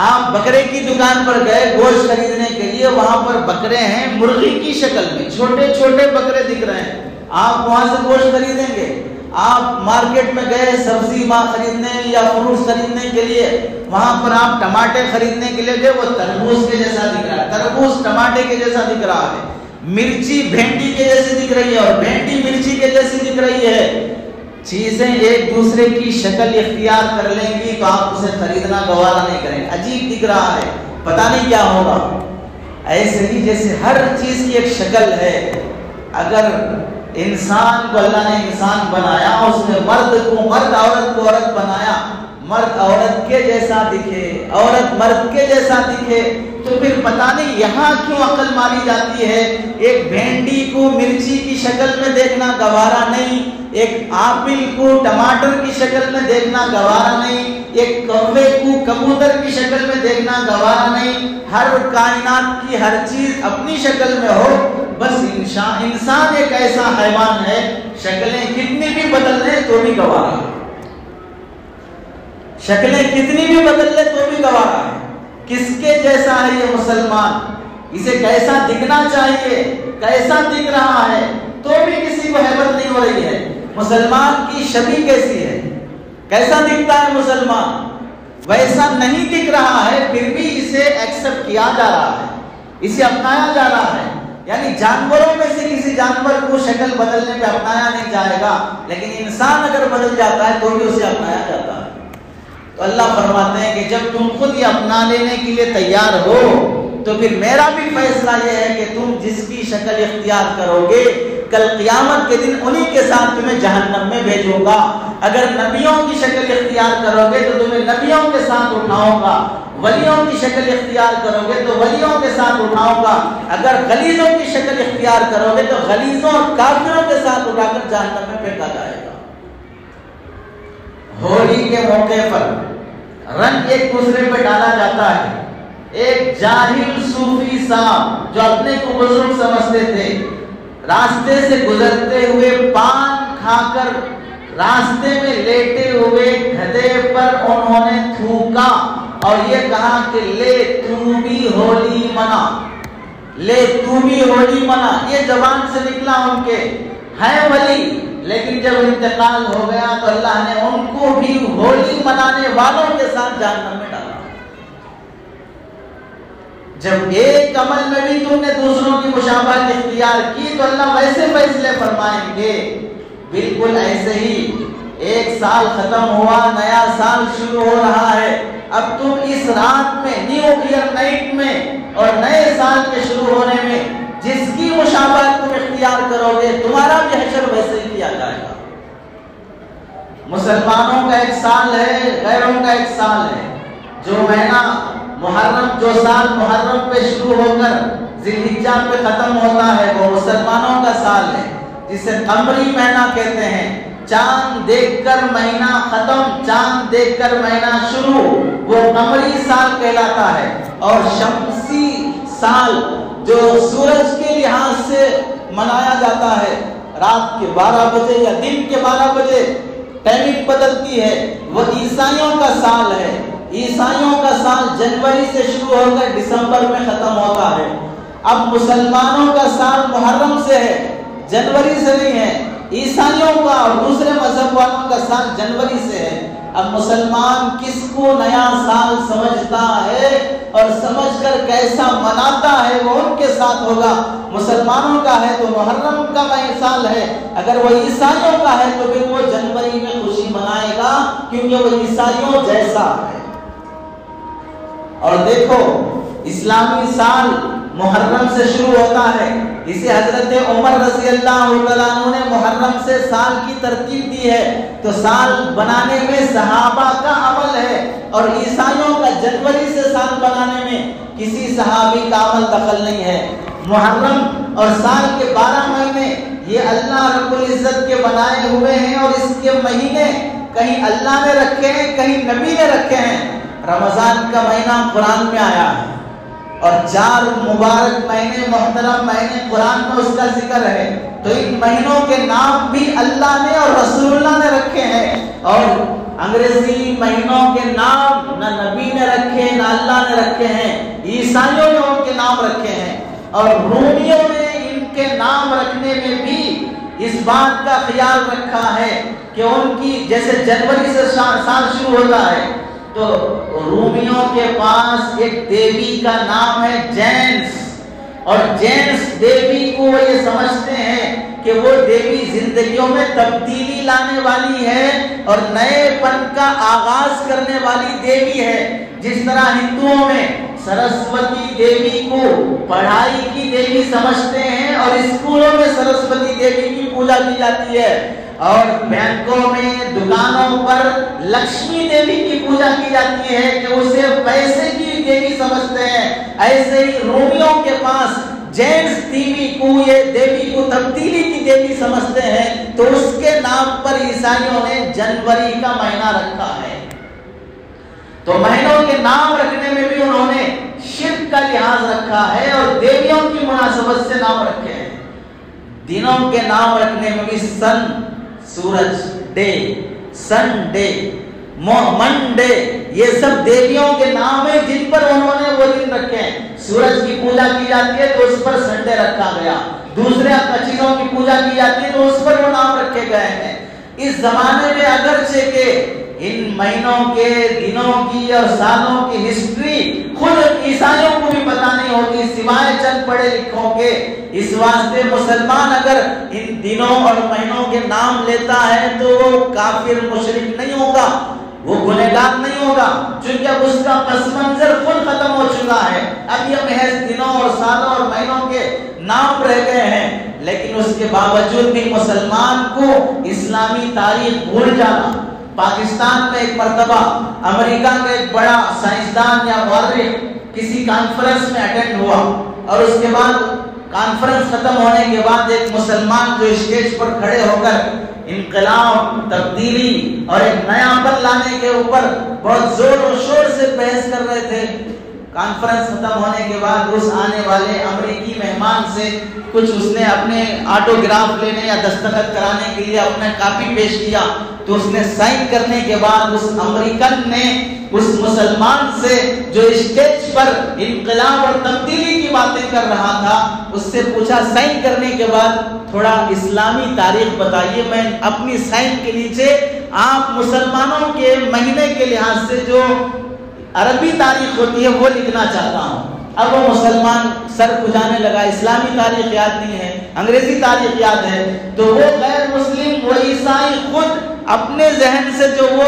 Speaker 2: آپ بکرے کی دکان پر گئے گوشت خریدنے کے لیے، وہاں پر بکرے ہیں مرغی کی شکل میں، چھوٹے چھوٹے بکرے دکھ رہے ہیں، آپ وہاں سے گوشت خریدیں گے؟ آپ مارکیٹ میں گئے سبزی ماں خریدنے یا فروٹس خریدنے کے لیے، وہاں پر آپ ٹماٹے خریدنے کے لیے گئے، وہ تربوز کے جیسا دکھ رہا ہے، تربوز ٹماٹے کے جیسا دکھ رہا ہے، مرچی بھنڈی کے جیسی دکھ رہی ہے اور بھنڈی مرچی کے جیسی دکھ رہی ہے۔ چیزیں ایک دوسرے کی شکل اختیار کر لیں گی تو آپ اسے خریدنا گوارا نہیں کریں گے، عجیب دکھ رہا ہے، پتہ نہیں کیا ہوگا۔ ایسے ہی جیسے ہر چیز کی ایک شکل ہے، اگر انسان کو اللہ نے انسان بنایا، اس نے مرد کو مرد، عورت کو عورت بنایا، مرد عورت کے جیسا دکھے، عورت مرد کے جیسا دکھے، تو پھر پتہ نہیں یہاں کیوں عقل ماری جاتی ہے۔ ایک بھنڈی کو مرچی کی شکل میں دیکھنا گوارا نہیں، ایک ایپل کو ٹماٹر کی شکل میں دیکھنا گوارا نہیں، ایک کوے کو کبوتر کی شکل میں دیکھنا گوارا نہیں۔ ہر کائنات کی ہر چیز اپنی شکل میں ہو، بس انسان ایک ایسا حیوان ہے شکلیں کتنی بھی بدل لیں تو بھی گوارا ہے، شکلیں کتنی بھی بدل لیں تو بھی گوارا ہے۔ کس کے جیسا ہے یہ مسلمان، اسے کیسا دکھنا چاہیے، کیسا دکھ رہا ہے، تو بھی کسی کو ہیبت نہیں ہو رہی ہے۔ مسلمان کی شبیہ کیسی ہے، کیسا دکھتا ہے مسلمان، ویسا نہیں دکھ رہا ہے، پھر بھی اسے ایکسپٹ کیا جا رہا ہے، اسے اپنایا جا رہا ہے۔ یعنی جانوروں میں سے کسی جانور کو شکل بدلنے پہ اپنایا نہیں جائے گا، لیکن انسان اگر بدل جاتا ہے تو بھی اسے اپنایا جاتا ہے۔ تو اللہ فرماتے ہیں کہ جب تم خود یہ اپنا لینے کے لیے تیار ہو تو پھر میرا بھی فیصلہ یہ ہے کہ تم جس کی شکل اختیار کرو گے، کل قیامت کے دن انہی کے ساتھ تمہیں جہنم میں بھیجوں گا۔ اگر نبیوں کی شکل اختیار کرو گے تو تمہیں نبیوں کے ساتھ اٹھاؤں گا، ولیوں کی شکل اختیار کرو گے تو ولیوں کے ساتھ اٹھاؤں گا، اگر غلیظوں کی شکل اختیار کرو گے تو غلیظوں اور کافروں کے ساتھ اٹھا کر جہنم میں پھینکا جائے گا۔ ہولی کے موقع پر رنگ ایک دوسرے پہ ڈالا جاتا ہے۔ ایک جاہل صوفی صاحب جو اپنے کو بزرگ سمجھتے تھے، راستے سے گزرتے ہوئے پان کھا کر راستے میں لیٹے ہوئے گدھے پر انہوں نے تھوکا اور یہ کہا کہ لے تو بھی ہولی منا، لے تو بھی ہولی منا۔ یہ زبان سے نکلا، ان کے ہیں ولی، لیکن جب انتقال ہو گیا تو اللہ نے ان کو بھی ہولی منانے والوں کے ساتھ جہنم میں ڈالا۔ جب ایک عمل میں بھی تم نے دوسروں کی مشابہت اختیار کی تو اللہ ویسے فیصلے فرمائیں گے۔ بالکل ایسے ہی ایک سال ختم ہوا، نیا سال شروع ہو رہا ہے، اب تم اس رات میں، نیو ایئر نائٹ میں اور نئے سال کے شروع ہونے میں جس کی مشابہت تم اختیار کرو گے تمہارا بھی حشر ویسے ہی کیا جائے گا۔ مسلمانوں کا ایک سال ہے، غیروں کا ایک سال ہے۔ جو مہینہ محرم، جو سال محرم پہ شروع ہو کر ذی الحجہ پہ ختم ہوتا ہے وہ مسلمانوں کا سال ہے، جسے قمری مہینہ کہتے ہیں۔ چاند دیکھ کر مہینہ ختم، چاند دیکھ کر مہینہ شروع، وہ قمری سال کہلاتا ہے۔ اور شمسی سال جو سورج کے لحاظ سے منایا جاتا ہے، رات کے 12 بجے یا دن کے 12 بجے ٹائمنگ بدلتی ہے، وہ عیسائیوں کا سال ہے۔ عیسائیوں کا سال جنوری سے شروع ہو کر دسمبر میں ختم ہوتا ہے۔ اب مسلمانوں کا سال محرم سے ہے، جنوری سے نہیں ہے۔ عیسائیوں کا اور دوسرے مذہب والوں کا سال جنوری سے ہے۔ اب مسلمان کس کو نیا سال سمجھتا ہے اور سمجھ کر کیسا مناتا ہے وہ ان کے ساتھ ہوگا۔ مسلمانوں کا ہے تو محرم کا سال ہے، اگر وہ عیسائیوں کا ہے تو پھر وہ جنوری میں خوشی منائے گا کیونکہ وہ عیسائیوں جیسا ہے۔ اور دیکھو اسلامی سال محرم سے شروع ہوتا ہے، اسے حضرت عمر رضی اللہ عنہ نے محرم سے سال کی ترتیب دی ہے، تو سال بنانے میں صحابہ کا عمل ہے، اور عیسائیوں کا جنوری سے سال بنانے میں کسی صحابی کا عمل دخل نہیں ہے۔ محرم اور سال کے 12 مہینے یہ اللہ رب العزت کے بنائے ہوئے ہیں، اور اس کے مہینے کہیں اللہ نے رکھے ہیں، کہیں نبی نے رکھے ہیں۔ رمضان کا مہینہ قرآن میں آیا ہے، اور 4 مبارک مہینے، محترم مہینے قرآن میں اس کا ذکر ہے، تو ان مہینوں کے نام بھی اللہ نے اور رسول اللہ نے رکھے ہیں۔ اور انگریزی مہینوں کے نام نہ نبی نے رکھے نہ اللہ نے رکھے ہیں، عیسائیوں نے ان کے نام رکھے ہیں، اور رومیوں نے ان کے نام رکھنے میں بھی اس بات کا خیال رکھا ہے کہ ان کی جیسے جنوری سے سال شروع ہوتا ہے تو رومیوں کے پاس ایک دیوی کا نام ہے جینس، اور جینس دیوی کو وہ یہ سمجھتے ہیں کہ وہ دیوی زندگیوں میں تبدیلی لانے والی ہے اور نئے پن کا آغاز کرنے والی دیوی ہے۔ جس طرح ہندوؤں میں سرسوتی دیوی کو پڑھائی کی دیوی سمجھتے ہیں اور اسکولوں میں سرسوتی دیوی کی پوجا کی جاتی ہے، اور بینکوں میں دکانوں پر لکشمی دیوی کی پوجا کی جاتی ہے کہ اسے پیسے کی دیوی سمجھتے ہیں، ایسے ہی رومیوں کے پاس جینس دیوی کو، یہ دیوی کو تبدیلی کی دیوی سمجھتے ہیں، تو اس کے نام پر عیسائیوں نے جنوری کا مہینہ رکھا ہے۔ تو مہینوں کے نام رکھنے میں بھی انہوں نے شرک کا لحاظ رکھا ہے اور دیویوں کی مناسبت سے نام رکھے ہیں۔ دنوں کے نام رکھنے میں بھی سن، سورج، ڈے، سن ڈے، منڈے، یہ سب دیویوں کے نام ہیں جن پر انہوں نے وہ دن رکھے ہیں۔ سورج کی پوجا کی جاتی ہے تو اس پر سنڈے رکھا گیا، دوسرے چیزوں کی پوجا کی جاتی ہے تو اس پر وہ نام رکھے گئے ہیں۔ اس زمانے میں اگرچہ کہ ان مہینوں کے، دنوں کی اور سالوں کی ہسٹری خود عیسائیوں کو بھی پتہ نہیں ہوتی سوائے چند پڑھے لکھوں کے، اس واسطے مسلمان اگر ان دنوں اور مہینوں کے نام لیتا ہے تو وہ کافر مشرک نہیں ہوگا، وہ گنہگار نہیں ہوگا، چونکہ اب اس کا پس منظر خود ختم ہو چکا ہے۔ اب یہ محض دنوں اور سالوں اور مہینوں کے نام رہ گئے ہیں، لیکن اس کے باوجود بھی مسلمان کو اسلامی تاریخ بھول جانا۔ پاکستان میں ایک مرتبہ امریکہ کا ایک بڑا سائنسدان یا مورخ کسی کانفرنس میں اٹینڈ ہوا، اور اس کے بعد کانفرنس ختم ہونے کے بعد ایک مسلمان جو اسٹیج پر کھڑے ہو کر انقلاب، تبدیلی اور ایک نیا پن لانے کے اوپر بہت زور و شور سے بحث کر رہے تھے، کانفرنس ختم ہونے کے بعد اس آنے والے امریکی مہمان سے کچھ اس نے اپنے آٹوگراف لینے یا دستخط کرانے کے لیے اپنا کاپی پیش کیا، تو اس نے سائن کرنے کے بعد اس امریکن نے اس مسلمان سے جو اسٹیج پر انقلاب اور تبدیلی کی باتیں کر رہا تھا اس سے پوچھا سائن کرنے کے بعد تھوڑا اسلامی تاریخ بتائیے، میں اپنی سائن کے نیچے آپ مسلمانوں کے مہینے کے لحاظ سے جو عربی تاریخ ہوتی ہے وہ لکھنا چاہتا ہوں۔ اب وہ مسلمان سر کھجانے لگا، اسلامی تاریخ یاد نہیں ہے، انگریزی تاریخ یاد ہے، تو وہ غیر مسلم، وہ عیسائی خود اپنے ذہن سے جو وہ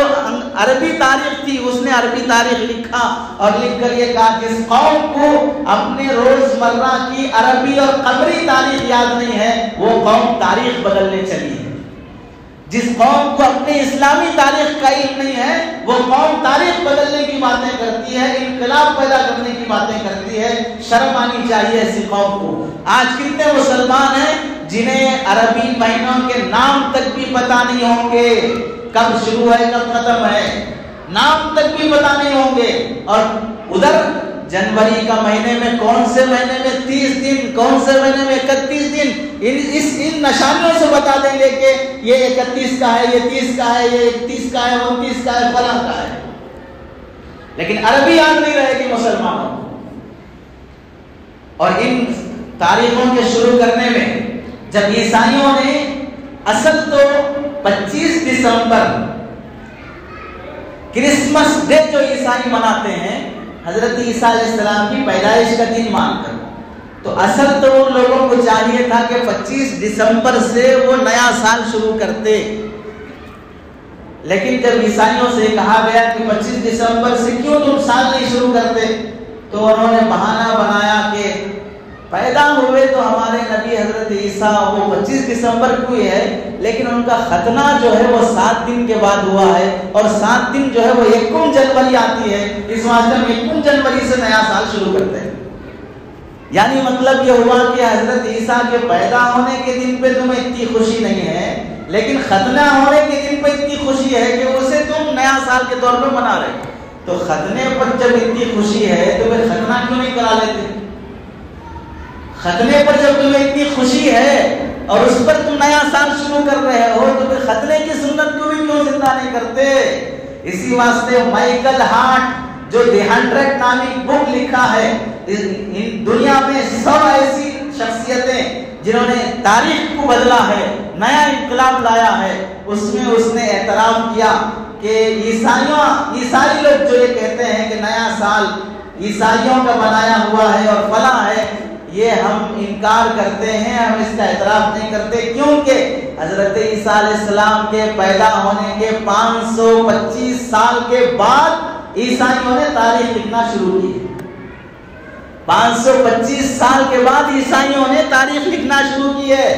Speaker 2: عربی تاریخ تھی اس نے عربی تاریخ لکھا اور لکھ کر یہ کہا جس قوم کو اپنے روزمرہ کی عربی اور قمری تاریخ یاد نہیں ہے وہ قوم تاریخ بدلنے چلی ہے۔ جس قوم کو اپنے اسلامی تاریخ کا علم نہیں ہے وہ قوم تاریخ بدلنے کی باتیں کرتی ہے، انقلاب پیدا کرنے کی باتیں کرتی ہے۔ شرم آنی چاہیے ایسی قوم کو۔ آج کتنے مسلمان ہیں جنہیں عربی مہینوں کے نام تک بھی پتہ نہیں ہوں گے، کب شروع ہے کب ختم ہے، نام تک بھی پتہ نہیں ہوں گے، اور ادھر جنوری کا مہینے میں کون سے مہینے میں 30 دن، کون سے مہینے میں 31 دن، ان نشانیوں سے بتا دیں گے کہ یہ 31 کا ہے، یہ 30 کا ہے، یہ 31 کا ہے، 29 کا ہے، فلاں کا ہے، لیکن عربی یاد نہیں رہے گی مسلمانوں کو۔ اور ان تاریخوں کے شروع کرنے میں جب عیسائیوں نے اصل تو 25 دسمبر کرسمس ڈے جو عیسائی مناتے ہیں حضرت عیسیٰ علیہ السلام کی پیدائش کا دن مان کر، تو اصل تو ان لوگوں کو چاہیے تھا کہ 25 دسمبر سے وہ نیا سال شروع کرتے، لیکن جب عیسائیوں سے کہا گیا کہ 25 دسمبر سے کیوں تم سال نہیں شروع کرتے، تو انہوں نے بہانہ بنایا کہ پیدا ہوئے تو ہمارے نبی حضرت عیسیٰ وہ 25 دسمبر کو ہی ہے، لیکن ان کا ختنہ جو ہے وہ 7 دن کے بعد ہوا ہے، اور 7 دن جو ہے وہ 1 جنوری آتی ہے، اس واسطے ہم 1 جنوری سے نیا سال شروع کرتے ہیں۔ یعنی مطلب یہ ہوا کہ حضرت عیسیٰ کے پیدا ہونے کے دن پہ تمہیں اتنی خوشی نہیں ہے، لیکن ختنہ ہونے کے دن پہ اتنی خوشی ہے کہ اسے تم نیا سال کے طور پہ منا رہے۔ تو ختنے پر جب اتنی خوشی ہے تو پھر ختنہ کیوں نہیں کرا لیتے؟ ختنے پر جب تمہیں اتنی خوشی ہے اور اس پر تم نیا سال شروع کر رہے ہو تو پھر ختنے کی سنت کو بھی کیوں زندہ نہیں کرتے؟ اسی واسطے مائیکل ہارٹ جو دی 100 نامی بک لکھا ہے، دنیا میں 100 ایسی شخصیتیں جنہوں نے تاریخ کو بدلا ہے، نیا انقلاب لایا ہے، اس میں اس نے اعتراف کیا کہ عیسائی لوگ جو یہ کہتے ہیں کہ نیا سال عیسائیوں کا بنایا ہوا ہے اور فلاں ہے، یہ ہم انکار کرتے ہیں، ہم اس کا اعتراف نہیں کرتے، کیونکہ حضرت عیسیٰ علیہ السلام کے پیدا ہونے کے 525 سال کے بعد عیسائیوں نے تاریخ لکھنا شروع کی۔ 525 سال کے بعد عیسائیوں نے تاریخ لکھنا شروع کی ہے۔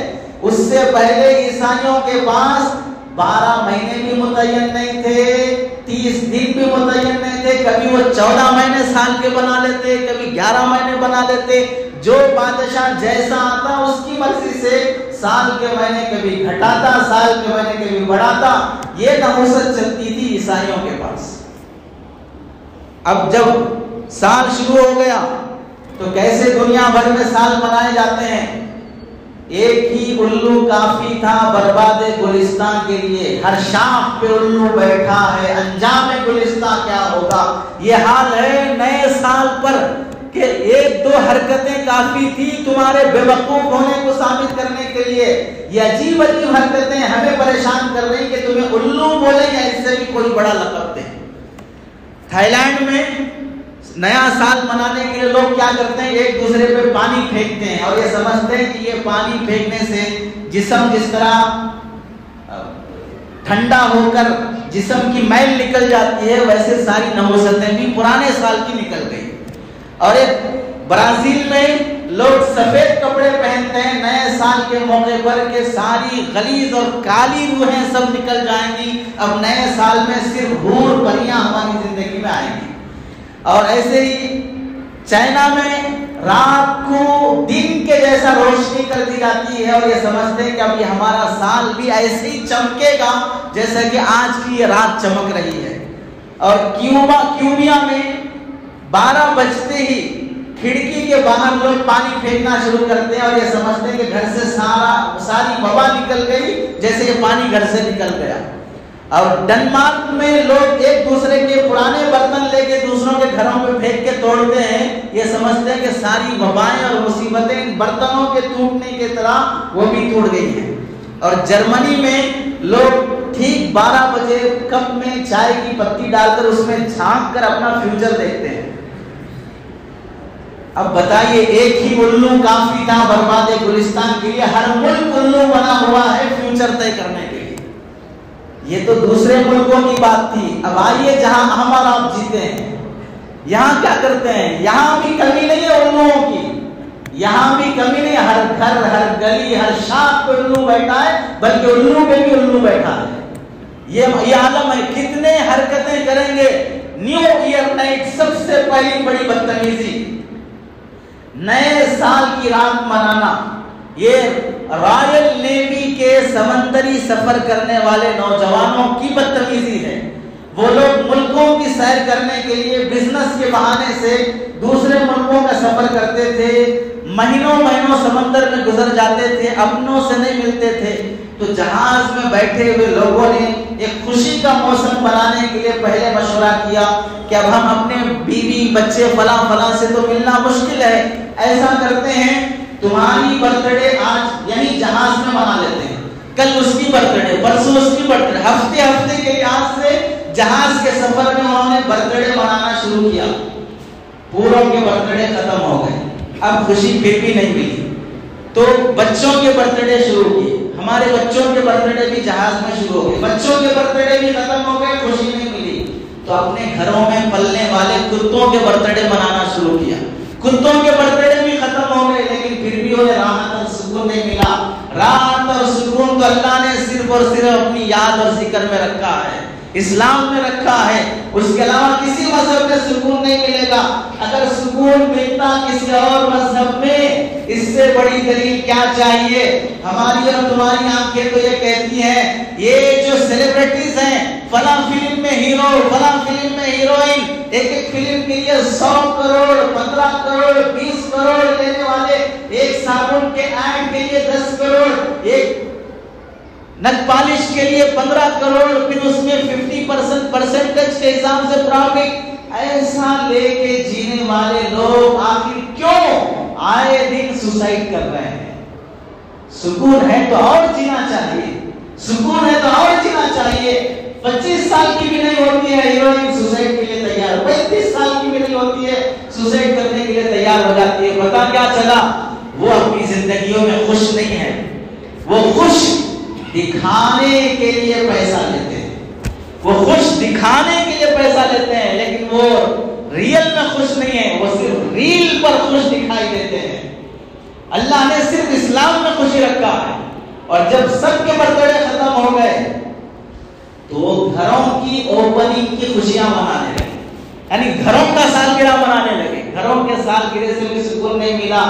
Speaker 2: اس سے پہلے عیسائیوں کے پاس 12 مہینے بھی متعین نہیں تھے، 30 دن بھی متعین نہیں تھے، کبھی وہ 14 مہینے سال کے بنا لیتے، کبھی 11 مہینے بنا لیتے، جو بادشاہ جیسا آتا اس کی مرضی سے سال کے مہینے کبھی گھٹاتا، سال کے مہینے کبھی بڑھاتا، یہ نحوست چلتی تھی عیسائیوں کے پاس۔ اب جب سال شروع ہو گیا تو کیسے دنیا بھر میں سال منائے جاتے ہیں؟ ایک ہی الو کافی تھا برباد گلستان کے لیے، ہر شاخ پہ الو بیٹھا ہے، انجام گلستان کیا ہوگا؟ یہ حال ہے نئے سال پر کہ 1-2 حرکتیں کافی تھی تمہارے بے وقوف ہونے کو ثابت کرنے کے لیے۔ یہ عجیب عجیب حرکتیں ہمیں پریشان کر رہی کہ تمہیں الو بولیں یا اس سے بھی کوئی بڑا لقب دیں۔ تھائی لینڈ میں نیا سال منانے کے لیے لوگ کیا کرتے ہیں؟ ایک دوسرے پہ پانی پھینکتے ہیں اور یہ سمجھتے ہیں کہ یہ پانی پھینکنے سے جسم جس طرح ٹھنڈا ہو کر جسم کی میل نکل جاتی ہے، ویسے ساری نحوستیں بھی پرانے سال کی نکل گئی۔ اور ایک برازیل میں لوگ سفید کپڑے پہنتے ہیں نئے سال کے موقع پر کہ ساری غلیظ اور کالی روحیں سب نکل جائیں گی، اب نئے سال میں صرف حور پریاں ہماری زندگی میں آئیں گی۔ اور ایسے ہی چائنا میں رات کو دن کے جیسا روشنی کر دی جاتی ہے اور یہ سمجھتے ہیں کہ اب یہ ہمارا سال بھی ایسے ہی چمکے گا جیسا کہ آج کی یہ رات چمک رہی ہے۔ اور کیوبا میں 12 بجتے ہی کھڑکی کے باہر لوگ پانی پھینکنا شروع کرتے ہیں اور یہ سمجھتے ہیں کہ گھر سے ساری وبا نکل گئی جیسے کہ پانی گھر سے نکل گیا۔ اور ڈنمارک میں لوگ ایک دوسرے کے پرانے برتن لے کے دوسروں کے گھروں پہ پھینک کے توڑتے ہیں، یہ سمجھتے ہیں کہ ساری وبائیں اور مصیبتیں ان برتنوں کے ٹوٹنے کی طرح وہ بھی ٹوٹ گئی ہیں۔ اور جرمنی میں لوگ ٹھیک 12 بجے کپ میں چائے کی پتی ڈال کر اس میں جھانک کر اپنا فیوچر دیکھتے ہیں۔
Speaker 3: اب بتائیے ایک ہی الو کافی تھا برباد گلستان کے لیے، ہر ملک الو بنا ہوا ہے فیوچر طے کرنے کے لیے. یہ تو دوسرے ملکوں کی بات تھی. اب آئیے جہاں ہم اور آپ جیتے ہیں، یہاں کیا کرتے ہیں؟ یہاں بھی کمی نہیں ہے الوؤں کی، یہاں بھی کمی نہیں. ہر گھر، ہر گلی، ہر شاخ پہ الو بیٹھا ہے، بلکہ الو پہ بھی الو بیٹھا ہے. یہ عالم ہے. کتنے حرکتیں کریں گے. نیو ایئر نائٹ سب سے پہلی بڑی بدتمیزی، نئے سال کی رات منانا. یہ رائل نیوی کے سمندری سفر کرنے والے نوجوانوں کی بدتمیزی ہے. وہ لوگ ملکوں کی سیر کرنے کے لیے بزنس کے بہانے سے دوسرے ملکوں کا سفر کرتے تھے، مہینوں مہینوں سمندر میں گزر جاتے تھے، اپنوں سے نہیں ملتے تھے. تو جہاز میں بیٹھے ہوئے لوگوں نے ایک خوشی کا موسم بنانے کے لیے پہلے مشورہ کیا کہ اب ہم اپنے بیوی بچے فلاں فلاں سے تو ملنا مشکل ہے، ایسا کرتے ہیں تمہاری برتھ ڈے آج یہیں جہاز میں منا لیتے ہیں، کل اس کی برتھ ڈے، پرسوں اس کی برتھ ڈے. ہفتے ہفتے کے لحاظ سے جہاز کے سفر میں انہوں نے برتھ ڈے منانا شروع کیا. پوروں کے برتھ ڈے ختم ہو گئے، اب خوشی پھر بھی نہیں ملی. تو بچوں کے برتھ ڈے شروع کیے. ہمارے بچوں کے برتھ ڈے بھی جہاز میں شروع ہو گئے. بچوں کے برتھ ڈے بھی ختم ہو گئے، خوشی نہیں ملی. تو اپنے گھروں میں پلنے والے کتوں کے برتھ ڈے منانا شروع کیا. کتوں کے برتھ ڈے بھی ختم ہو گئے، لیکن پھر بھی انہیں راحت اور سکون نہیں ملا. راحت اور سکون تو اللہ نے صرف اور صرف اپنی یاد اور ذکر میں رکھا ہے، اسلام میں رکھا ہے. اس کے علاوہ کسی مذہب میں سکون نہیں ملے گا. اگر سکون ملتا کسی اور مذہب میں، اس سے بڑی دلیل کیا چاہیے؟ ہماری اور تمہاری آنکھیں تو یہ کہتی ہیں، یہ جو سیلیبریٹیز ہیں، فلاں فلم میں ہیرو، فلاں فلم میں ہیروئن، ایک ایک فلم کے لیے 100 کروڑ 15 کروڑ 20 کروڑ لینے والے، ایک صابن کے ایڈ کے لیے 10 کروڑ، ایک نگ پالش کے لیے 15 کروڑ، پھر اس میں 50% پرسنٹیج کے حساب سے پروفٹ. ایسا لے کے جینے والے لوگ آخر کیوں آئے دن سوسائڈ کر رہے ہیں؟ سکون ہے تو اور جینا چاہیے، سکون ہے تو اور جینا چاہیے. 25 سال کی بھی نہیں ہوتی ہے ہیروئن سوسائڈ کے لیے تیار، 35 سال کی بھی نہیں ہوتی ہے سوسائڈ کرنے کے لیے تیار ہو جاتی ہے. پتا کیا چلا؟ وہ اپنی زندگیوں میں خوش نہیں ہے. وہ خوش دکھانے کے لیے پیسہ لیتے ہیں، وہ خوش دکھانے کے لیے پیسہ لیتے ہیں، لیکن وہ ریل میں خوش نہیں ہے. وہ صرف ریل پر خوش دکھائی دیتے ہیں. اللہ نے صرف اسلام میں خوشی رکھا ہے. اور جب سب کے برتھ ڈے ختم ہو گئے تو گھروں کی اوپننگ کی خوشیاں منانے لگے، یعنی گھروں کا سالگرہ منانے لگے. گھروں کے سالگرہ سے بھی سکون نہیں ملا.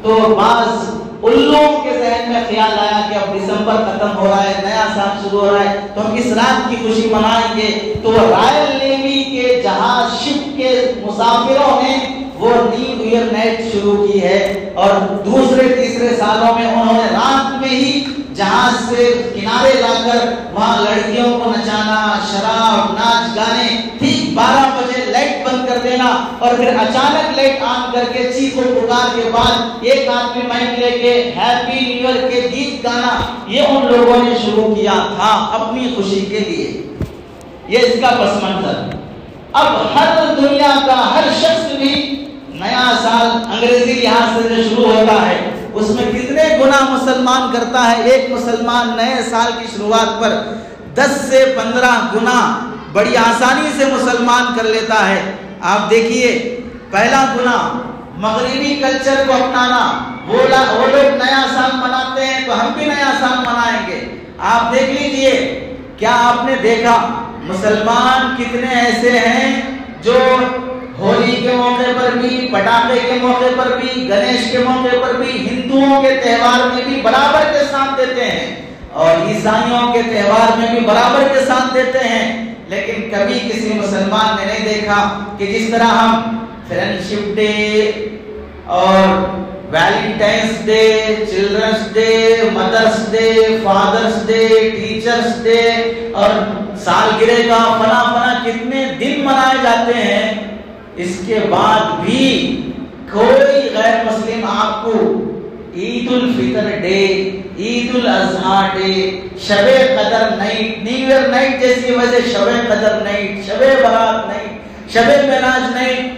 Speaker 3: تو بعض الوؤں کے ذہن میں خیال آیا کہ اب دسمبر ختم ہو رہا ہے، نیا سال شروع ہو رہا ہے، تو ہم کس رات کی خوشی منائیں گے. تو رائل نیوی کے جہاز شپ کے مسافروں نے وہ نیو ایئر نائٹ شروع کی ہے. اور دوسرے تیسرے سالوں میں انہوں نے رات میں ہی جہاز سے کنارے لا کر وہاں لڑکیوں کو نچانا، شراب، ناچ گانے، ٹھیک 12 بجے لائٹ بند کر دینا اور پھر اچانک لائٹ آن کر کے چیخ و پکار کے بعد ایک آدمی مائک لے کے ہیپی نیو ایئر کے گیت گانا. یہ ان لوگوں نے شروع کیا تھا اپنی خوشی کے لیے. یہ اس کا پس منظر. اب ہر دنیا کا ہر شخص بھی نیا سال انگریزی لحاظ سے جو شروع ہوتا ہے اس میں کتنے گناہ مسلمان کرتا ہے. ایک مسلمان نئے سال کی شروعات پر 10 سے 15 گناہ بڑی آسانی سے مسلمان کر لیتا ہے. آپ دیکھیے، پہلا گناہ مغربی کلچر کو اپنانا. وہ لوگ نیا سال مناتے ہیں تو ہم بھی نیا سال منائیں گے. آپ دیکھ لیجئے، کیا آپ نے دیکھا مسلمان کتنے ایسے ہیں جو ہولی کے موقع پر بھی، پٹاخے کے موقع پر بھی، گنیش کے موقع پر بھی، ہندوؤں کے تہوار میں بھی برابر کے ساتھ دیتے ہیں اور عیسائیوں کے تہوار میں بھی برابر کے ساتھ دیتے ہیں. لیکن کبھی کسی مسلمان نے نہیں دیکھا کہ جس طرح ہم فرینڈشپ ڈے اور Valentine's day, children's day, mother's day, father's day, teachers' day اور سالگرہ کا فلاں فلاں کتنے دن منائے جاتے ہیں، اس کے بعد بھی کوئی غیر مسلم آپ کو عید الفطر ڈے، عید الاضحیٰ ڈے، شب قدر نائٹ، نیو ایئر نائٹ جیسی وجہ شب قدر نائٹ، شب برات نائٹ، شب معراج نائٹ،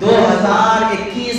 Speaker 3: 2021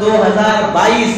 Speaker 3: 2022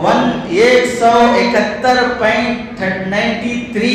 Speaker 3: 171.93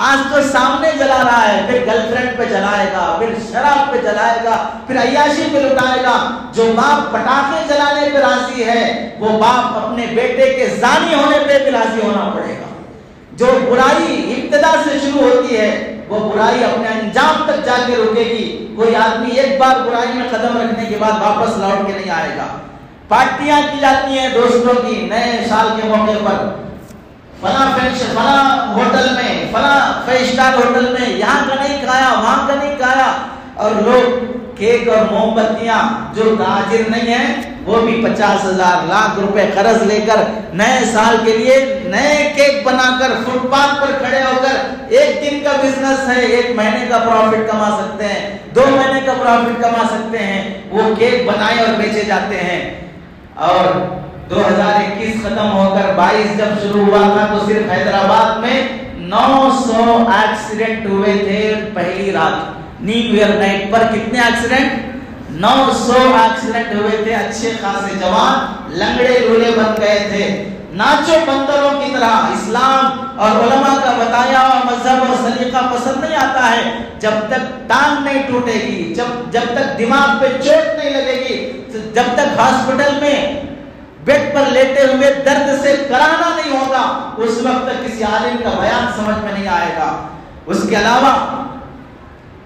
Speaker 3: آج تو سامنے جلا رہا ہے، پھر گرل فرینڈ پہ جلائے گا، پھر شراب پہ جلائے گا، پھر عیاشی پہ لٹائے گا۔ جو باپ پٹاخے جلانے پہ راضی ہے وہ باپ اپنے بیٹے کے زانی ہونے پہ بھی راضی ہونا پڑے گا۔ جو برائی ابتدا سے شروع ہوتی ہے وہ برائی اپنے انجام تک جا کے رکے گی۔ کوئی آدمی ایک بار برائی میں قدم رکھنے کے بعد واپس لوٹ کے نہیں آئے گا۔ پارٹیاں کی جاتی ہیں دوستوں کی نئے سال کے موقع پر، فلاں ہوٹل میں، فلاں 5 اسٹار ہوٹل میں، یہاں کا نہیں کھایا وہاں کا نہیں کھایا، اور لوگ کیک اور موم بتیاں جو تاجر نہیں ہیں وہ بھی 50,000 لاکھ روپے قرض لے کر نئے سال کے لیے نئے کیک بنا کر فٹ پاتھ پر کھڑے ہو کر، ایک دن کا بزنس ہے، 1 مہینے کا پروفٹ کما سکتے ہیں، 2 مہینے کا پروفٹ کما سکتے ہیں، وہ کیک بنائے اور بیچے جاتے ہیں۔ اور 2021 ختم ہو کر 22 جب شروع ہوا تھا تو صرف حیدرآباد میں 900 ایکسیڈنٹ ہوئے تھے پہلی رات، نیو ایئر نائٹ پر۔ کتنے ایکسیڈنٹ؟ 900 ایکسیڈنٹ ہوئے تھے۔ اچھے خاصے جوان لنگڑے لولے بن گئے تھے، ناچو بندروں کی طرح۔ اسلام اور علماء کا بتایا اور مذہب اور سلیقہ پسند نہیں آتا ہے جب تک ٹانگ نہیں ٹوٹے گی، جب تک دماغ پہ چوٹ نہیں لگے گی، جب تک ہاسپٹل میں بیڈ پر لیٹے ہوئے درد سے کرانا نہیں ہوگا، اس وقت تک کسی عالم کا بیان سمجھ میں نہیں آئے گا۔ اس کے علاوہ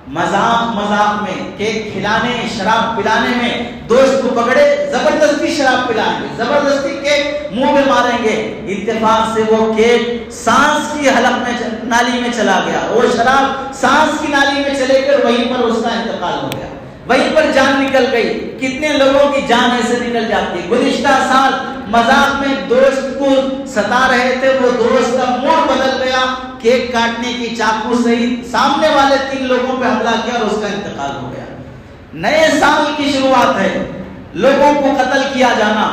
Speaker 3: مذاق میں، کیک کھلانے، شراب پلانے میں، دوست کو پکڑے زبردستی شراب پلائیں گے، زبردستی کیک منہ میں ماریں گے، اتفاق سے وہ کیک سانس کی حلق میں نالی میں چلا گیا، وہ شراب سانس کی نالی میں چلے کر وہیں پر اس کا انتقال ہو گیا، وہیں پر جان نکل گئی۔ کتنے لوگوں کی جان ایسے نکل جاتی ہے۔ گزشتہ سال مذاق میں دوست کو ستا رہے تھے، وہ دوست کا موڈ بدل گیا، کیک کاٹنے کی چاقو سے ہی سامنے والے 3 لوگوں پہ حملہ کیا اور اس کا انتقال ہو گیا۔ نئے سال کی شروعات ہے، لوگوں کو قتل کیا جانا،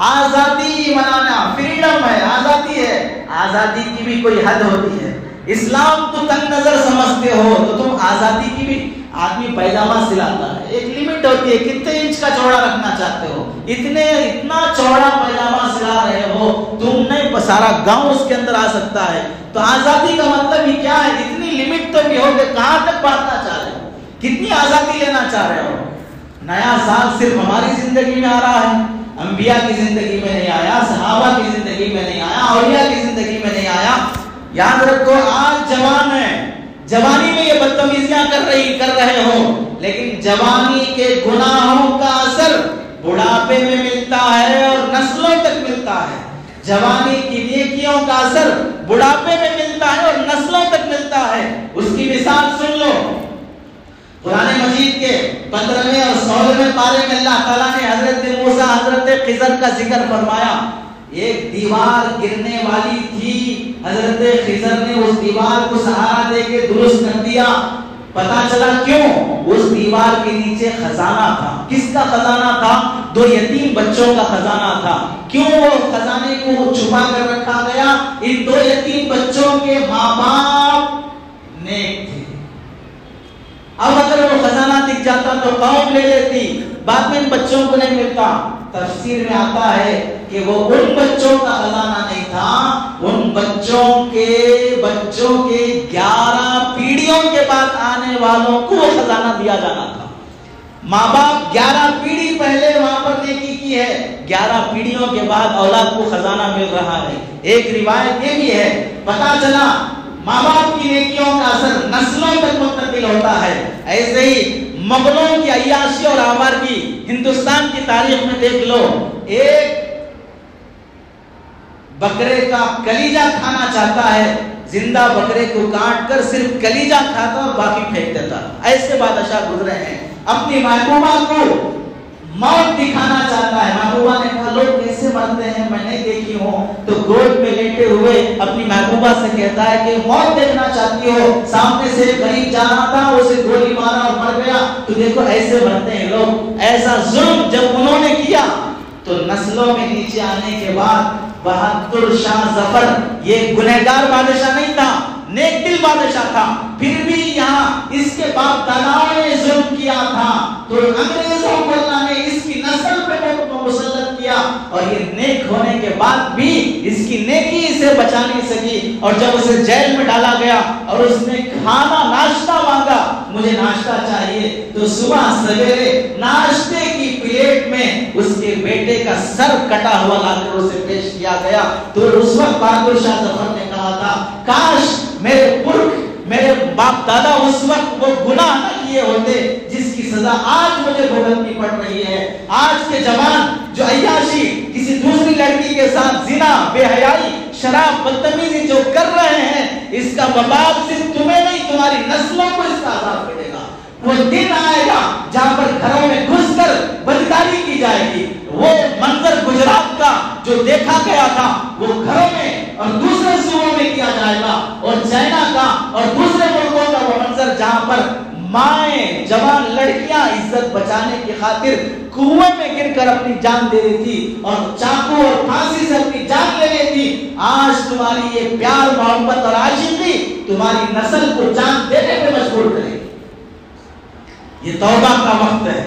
Speaker 3: آزادی منانا، فریڈم ہے، آزادی ہے، آزادی کی بھی کوئی حد ہوتی ہے۔ اسلام کو تنگ نظر سمجھتے ہو تو تم آزادی کی بھی، آدمی پیجامہ سلاتا ہے، ایک لمٹ ہوتی ہے، کتنے انچ کا چوڑا رکھنا چاہتے ہو، اتنا چوڑا پیجامہ سلا رہے ہو تم نہیں، سارا گاؤں اس کے اندر آ سکتا ہے۔ تو آزادی کا مطلب ہی کیا ہے؟ اتنی لمٹ تو بھی ہو کہ کہاں تک بڑھنا چاہ رہے ہو، کتنی آزادی لینا چاہ رہے ہو۔ نیا سال صرف ہماری زندگی میں آ رہا ہے، انبیاء کی زندگی میں نہیں آیا، صحابہ کی زندگی میں نہیں آیا، اولیاء کی زندگی میں نہیں آیا۔ یاد رکھو آج جوان ہے، جوانی میں یہ بدتمیزیاں کر رہے ہو، لیکن جوانی کے گناہوں کا اثر بڑھاپے میں ملتا ہے اور نسلوں تک ملتا ہے۔ جوانی کی نیکیوں کا اثر بڑھاپے میں ملتا ہے اور نسلوں تک ملتا ہے۔ اس کی مثال سن لو، قرآن مجید کے 15ویں اور 16ویں پارے میں اللہ تعالیٰ نے حضرت موسیٰ، حضرت خضر کا ذکر فرمایا۔ ایک دیوار گرنے والی تھی، حضرت خضر نے اس دیوار کو سہارا دے کے درست کر دیا۔ پتا چلا کیوں؟ اس دیوار کے نیچے خزانہ تھا۔ کس کا خزانہ تھا؟ 2 یتیم بچوں کا خزانہ تھا۔ کیوں وہ خزانے کو چھپا کر رکھا گیا؟ ان 2 یتیم بچوں کے ماں باپ نیک تھے۔ اب اگر وہ خزانہ دکھ جاتا تو قوم لے لیتی، بعد میں ان بچوں کو نہیں ملتا۔ تفسیر میں آتا ہے کہ وہ ان بچوں کا خزانہ نہیں تھا، ان بچوں کے 11 پیڑھیوں کے بعد آنے والوں کو وہ خزانہ دیا جانا تھا۔ ماں باپ 11 پیڑھی پہلے وہاں پر نیکی کی ہے، 11 پیڑھیوں کے بعد اولاد کو خزانہ مل رہا ہے۔ ایک روایت یہ بھی ہے، پتا چلا ماں باپ کی نیکیوں کا اثر نسلوں تک منتقل ہوتا ہے۔ ایسے ہی مغلوں کی عیاشی اور آوارگی ہندوستان کی تاریخ میں دیکھ لو، ایک بکرے کا کلیجہ کھانا چاہتا ہے، زندہ بکرے کو کاٹ کر صرف کلیجہ کھاتا اور باقی پھینک دیتا۔ ایسے بادشاہ گزرے ہیں۔ اپنی محبوبہ کو موت دکھانا چاہتا ہے، محبوبہ نے کہا لوگ کیسے مرتے ہیں میں نہیں دیکھی ہوں، تو گود میں لیٹے ہوئے اپنی محبوبہ سے کہتا ہے کہ موت دیکھنا چاہتی ہو؟ سامنے سے ایک غریب جا رہا تھا، اسے گولی مارا اور مر گیا، تو دیکھو ایسے مرتے ہیں لوگ۔ ایسا ظلم جب انہوں نے کیا تو نسلوں میں نیچے آنے کے بعد بہادر شاہ ظفر یہ گنہگار بادشاہ نہیں تھا، نیک دل بادشاہ تھا، پھر بھی یہاں اس کے باپ داداؤں نے ظلم کیا تھا تو انگریزوں کو اللہ نے اس کی نسل پہ مسلط کیا، اور یہ نیک ہونے کے بعد بھی اس کی نیکی سے سے بچا نہیں سکی، اور جب اسے جیل میں ڈالا گیا اور اس نے کھانا ناشتہ مانگا، مجھے ناشتہ چاہیے، تو صبح سویرے ناشتے کی پلیٹ میں اس کے بیٹے کا سر کٹا ہوا لا کر اسے پیش کیا گیا۔ تو اس وقت بہادر شاہ ظفر نے کہا تھا کاش میرے پرکھ، میرے باپ دادا اس وقت وہ گناہ نہ کیے ہوتے جس کی سزا آج مجھے بھگتنی پڑ رہی ہے۔ آج کے جوان جو عیاشی، کسی دوسری لڑکی کے ساتھ زنا، بے حیائی، شراب، بدتمیزی جو کر رہے ہیں، اس کا وبال صرف تمہیں نہیں تمہاری نسلوں کو اس کا عذاب ملے گا۔ وہ دن آئے گا جہاں پر گھروں میں گھس کر بدکاری کی جائے گی۔ وہ منظر گجرات کا جو دیکھا گیا تھا وہ گھروں میں اور دوسرے صوبوں میں کیا جائے گا، اور چائنا کا اور دوسرے ملکوں کا وہ منظر جہاں پر مائیں، جوان لڑکیاں عزت بچانے کی خاطر کنویں میں گر کر اپنی جان دے رہی تھی اور چاقو اور پھانسی سے اپنی جان لے رہی تھی، آج تمہاری یہ پیار، محبت اور عاشقی تمہاری نسل کو جان دینے پہ مجبور کرے گی۔ یہ توبہ کا وقت ہے،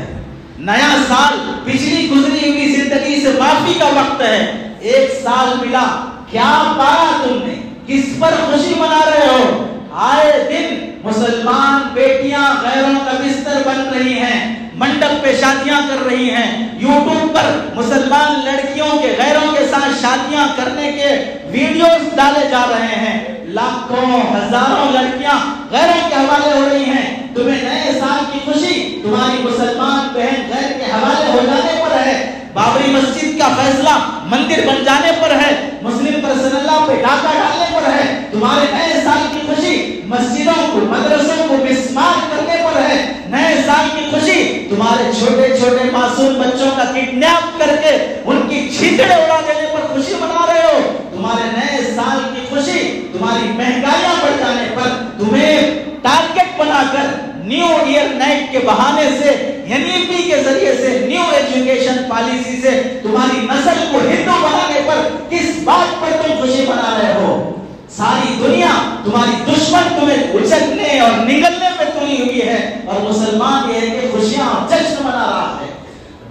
Speaker 3: نیا سال پچھلی گزری ہوئی زندگی سے معافی کا وقت ہے۔ ایک سال ملا، کیا پایا تم نے؟ کس پر خوشی منا رہے ہو؟ آئے دن مسلمان بیٹیاں غیروں کا بستر بن رہی ہیں، منڈپ پہ شادیاں کر رہی ہیں، یوٹیوب پر مسلمان لڑکیوں کے غیروں کے ساتھ شادیاں کرنے کے ویڈیوز ڈالے جا رہے ہیں، لاکھوں ہزاروں لڑکیاں غیروں کے حوالے ہو رہی ہیں۔ تمہیں نئے سال کی خوشی تمہاری مسلمان بہن غیر کے حوالے ہو جانے پر ہے، بابری مسجد کا فیصلہ مندر بن جانے پر ہے، مسلم پرسنل لا پہ ڈاکہ ڈالنے پر ہے، تمہارے نئے سال کی خوشی مسجدوں کو، مدرسوں کو مسمار کرنے پر ہے، نئے سال کی خوشی تمہارے چھوٹے چھوٹے معصوم بچوں کا کڈنیپ کر کے ان کی چھیتڑے اڑا دینے پر خوشی منا رہے ہو۔ تمہارے نئے سال کی خوشی تمہاری مہنگائیاں بڑھ جانے پر، تمہیں ٹارگٹ بنا کر نیو ایئر نائٹ کے بہانے سے، NEP کے ذریعے سے، نیو ایجوکیشن پالیسی سے تمہاری نسل کو ہندو بنانے پر کس بات پر تم خوشی منا رہے ہو؟ ساری دنیا تمہاری دشمن تمہیں اچکنے اور نگلنے پہ تلی ہوئی ہے، اور مسلمان یہ ہے کہ خوشیاں اور جشن منا رہا ہے۔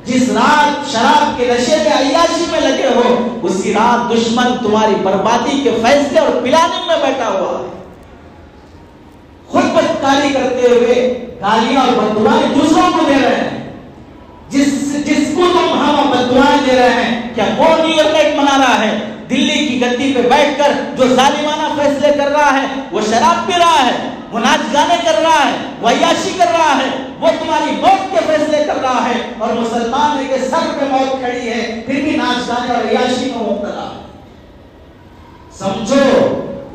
Speaker 3: جس رات شراب کے نشے میں، عیاشی میں لگے ہو، اسی رات دشمن تمہاری بربادی کے فیصلے اور پلاننگ میں بیٹھا ہوا ہے۔ خود بدکاری کرتے ہوئے گالیاں اور بددعائیں دوسروں کو دے رہے ہیں، جس کو تم ہم بددعائیں دے رہے ہیں، کیا وہ نیو ایئر نائٹ منا رہا ہے؟ دلی کی گدی پہ بیٹھ کر جو ظالمانہ فیصلے کر رہا ہے، وہ شراب پی رہا ہے، وہ ناچ گانے کر رہا ہے، وہ عیاشی کر رہا ہے، وہ تمہاری موت کے فیصلے کر رہا ہے، اور مسلمان ہے کہ سر پہ موت کھڑی ہے پھر بھی ناچ گانے اور عیاشی میں مبتلا ہے۔ سمجھو،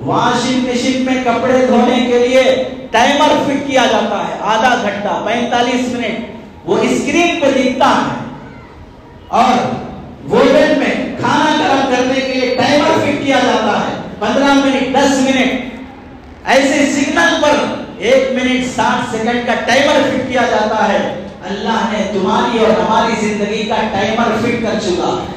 Speaker 3: واشنگ مشین میں کپڑے دھونے کے لیے ٹائمر فٹ کیا جاتا ہے، آدھا گھنٹہ 45 منٹ وہ اسکرین پہ دکھتا ہے، اور اوون میں کھانا گرم کرنے کے لیے ٹائمر فٹ کیا جاتا ہے 15 منٹ 10 منٹ، ایسے سگنل پر 1 منٹ 60 سیکنڈ کا ٹائمر فٹ کیا جاتا ہے۔ اللہ نے تمہاری اور ہماری زندگی کا ٹائمر فٹ کر چکا ہے۔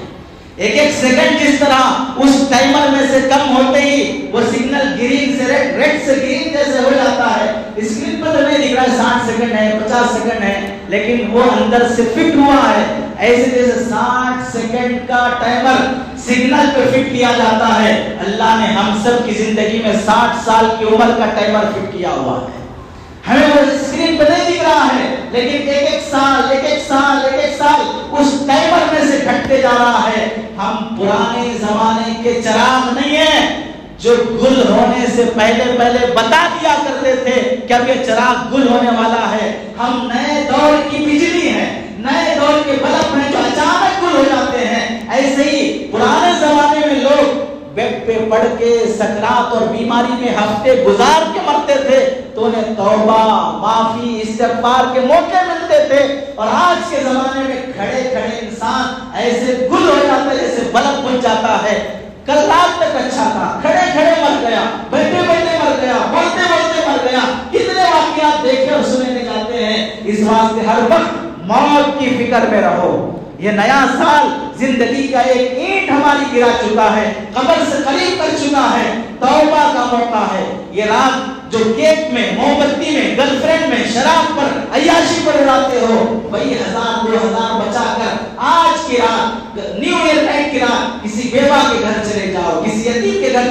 Speaker 3: ایک سیکنڈ جس طرح اس ٹائمر میں سے کم ہوتے ہی وہ سگنل گرین سے ریڈ سے گرین جیسے ہو جاتا ہے، اسکرین پر تو نہیں دکھ رہا ہے 60 سیکنڈ ہے 50 سیکنڈ ہے، لیکن وہ اندر سے فٹ ہوا ہے۔ ایسے جیسے 60 سیکنڈ کا ٹائمر سگنل پہ فٹ کیا جاتا ہے، اللہ نے ہم سب کی زندگی میں 60 سال کی عمر کا ٹائمر فٹ کیا ہوا ہے۔ ہمیں وہ اسکرین پہ نہیں دکھ رہا ہے، لیکن ایک ایک سال اس ٹائمر میں سے گھٹتے جا رہا ہے۔ ہم پرانے زمانے کے چراغ نہیں ہیں جو گل ہونے سے پہلے بتا دیا کرتے تھے کہ اب یہ چراغ گل ہونے والا ہے۔ ہم نئے دور کی بجلی ہیں، نئے دور کے بلب ہیں جو اچانک گل ہو جاتے ہیں۔ ایسے ہی پرانے زمانے میں لوگ بیڈ پہ پڑھ کے سکرات اور بیماری میں ہفتے گزار کے مرتے تھے تو انہیں توبہ، معافی، استغفار کے موقع ملتے تھے، اور آج کے زمانے میں کھڑے کھڑے انسان ایسے گل ہو جاتا ہے جیسے بلب بجھ جاتا ہے۔ کل رات تک اچھا تھا، کھڑے کھڑے مر گیا، بیٹھے بیٹھے مر گیا، بولتے بولتے مر گیا۔ کتنے واقعات دیکھے اور سنے جاتے ہیں۔ اس واسطے ہر وقت موت کی فکر میں رہو۔ یہ نیا سال زندگی کا ایک اینٹ ہماری گرا چکا ہے، قبر سے قریب کر چکا ہے، توبہ کا موقع ہے۔ یہ رات جو کیک میں، موم بتی میں، گرل فرینڈ میں، شراب پر، عیاشی پر اڑاتے ہو، وہی 1000 2000 بچا کر آج کی رات، نیو ایئر نائٹ کی رات، کسی بیوہ کے گھر چلے جاؤ، کسی یتیم کے گھر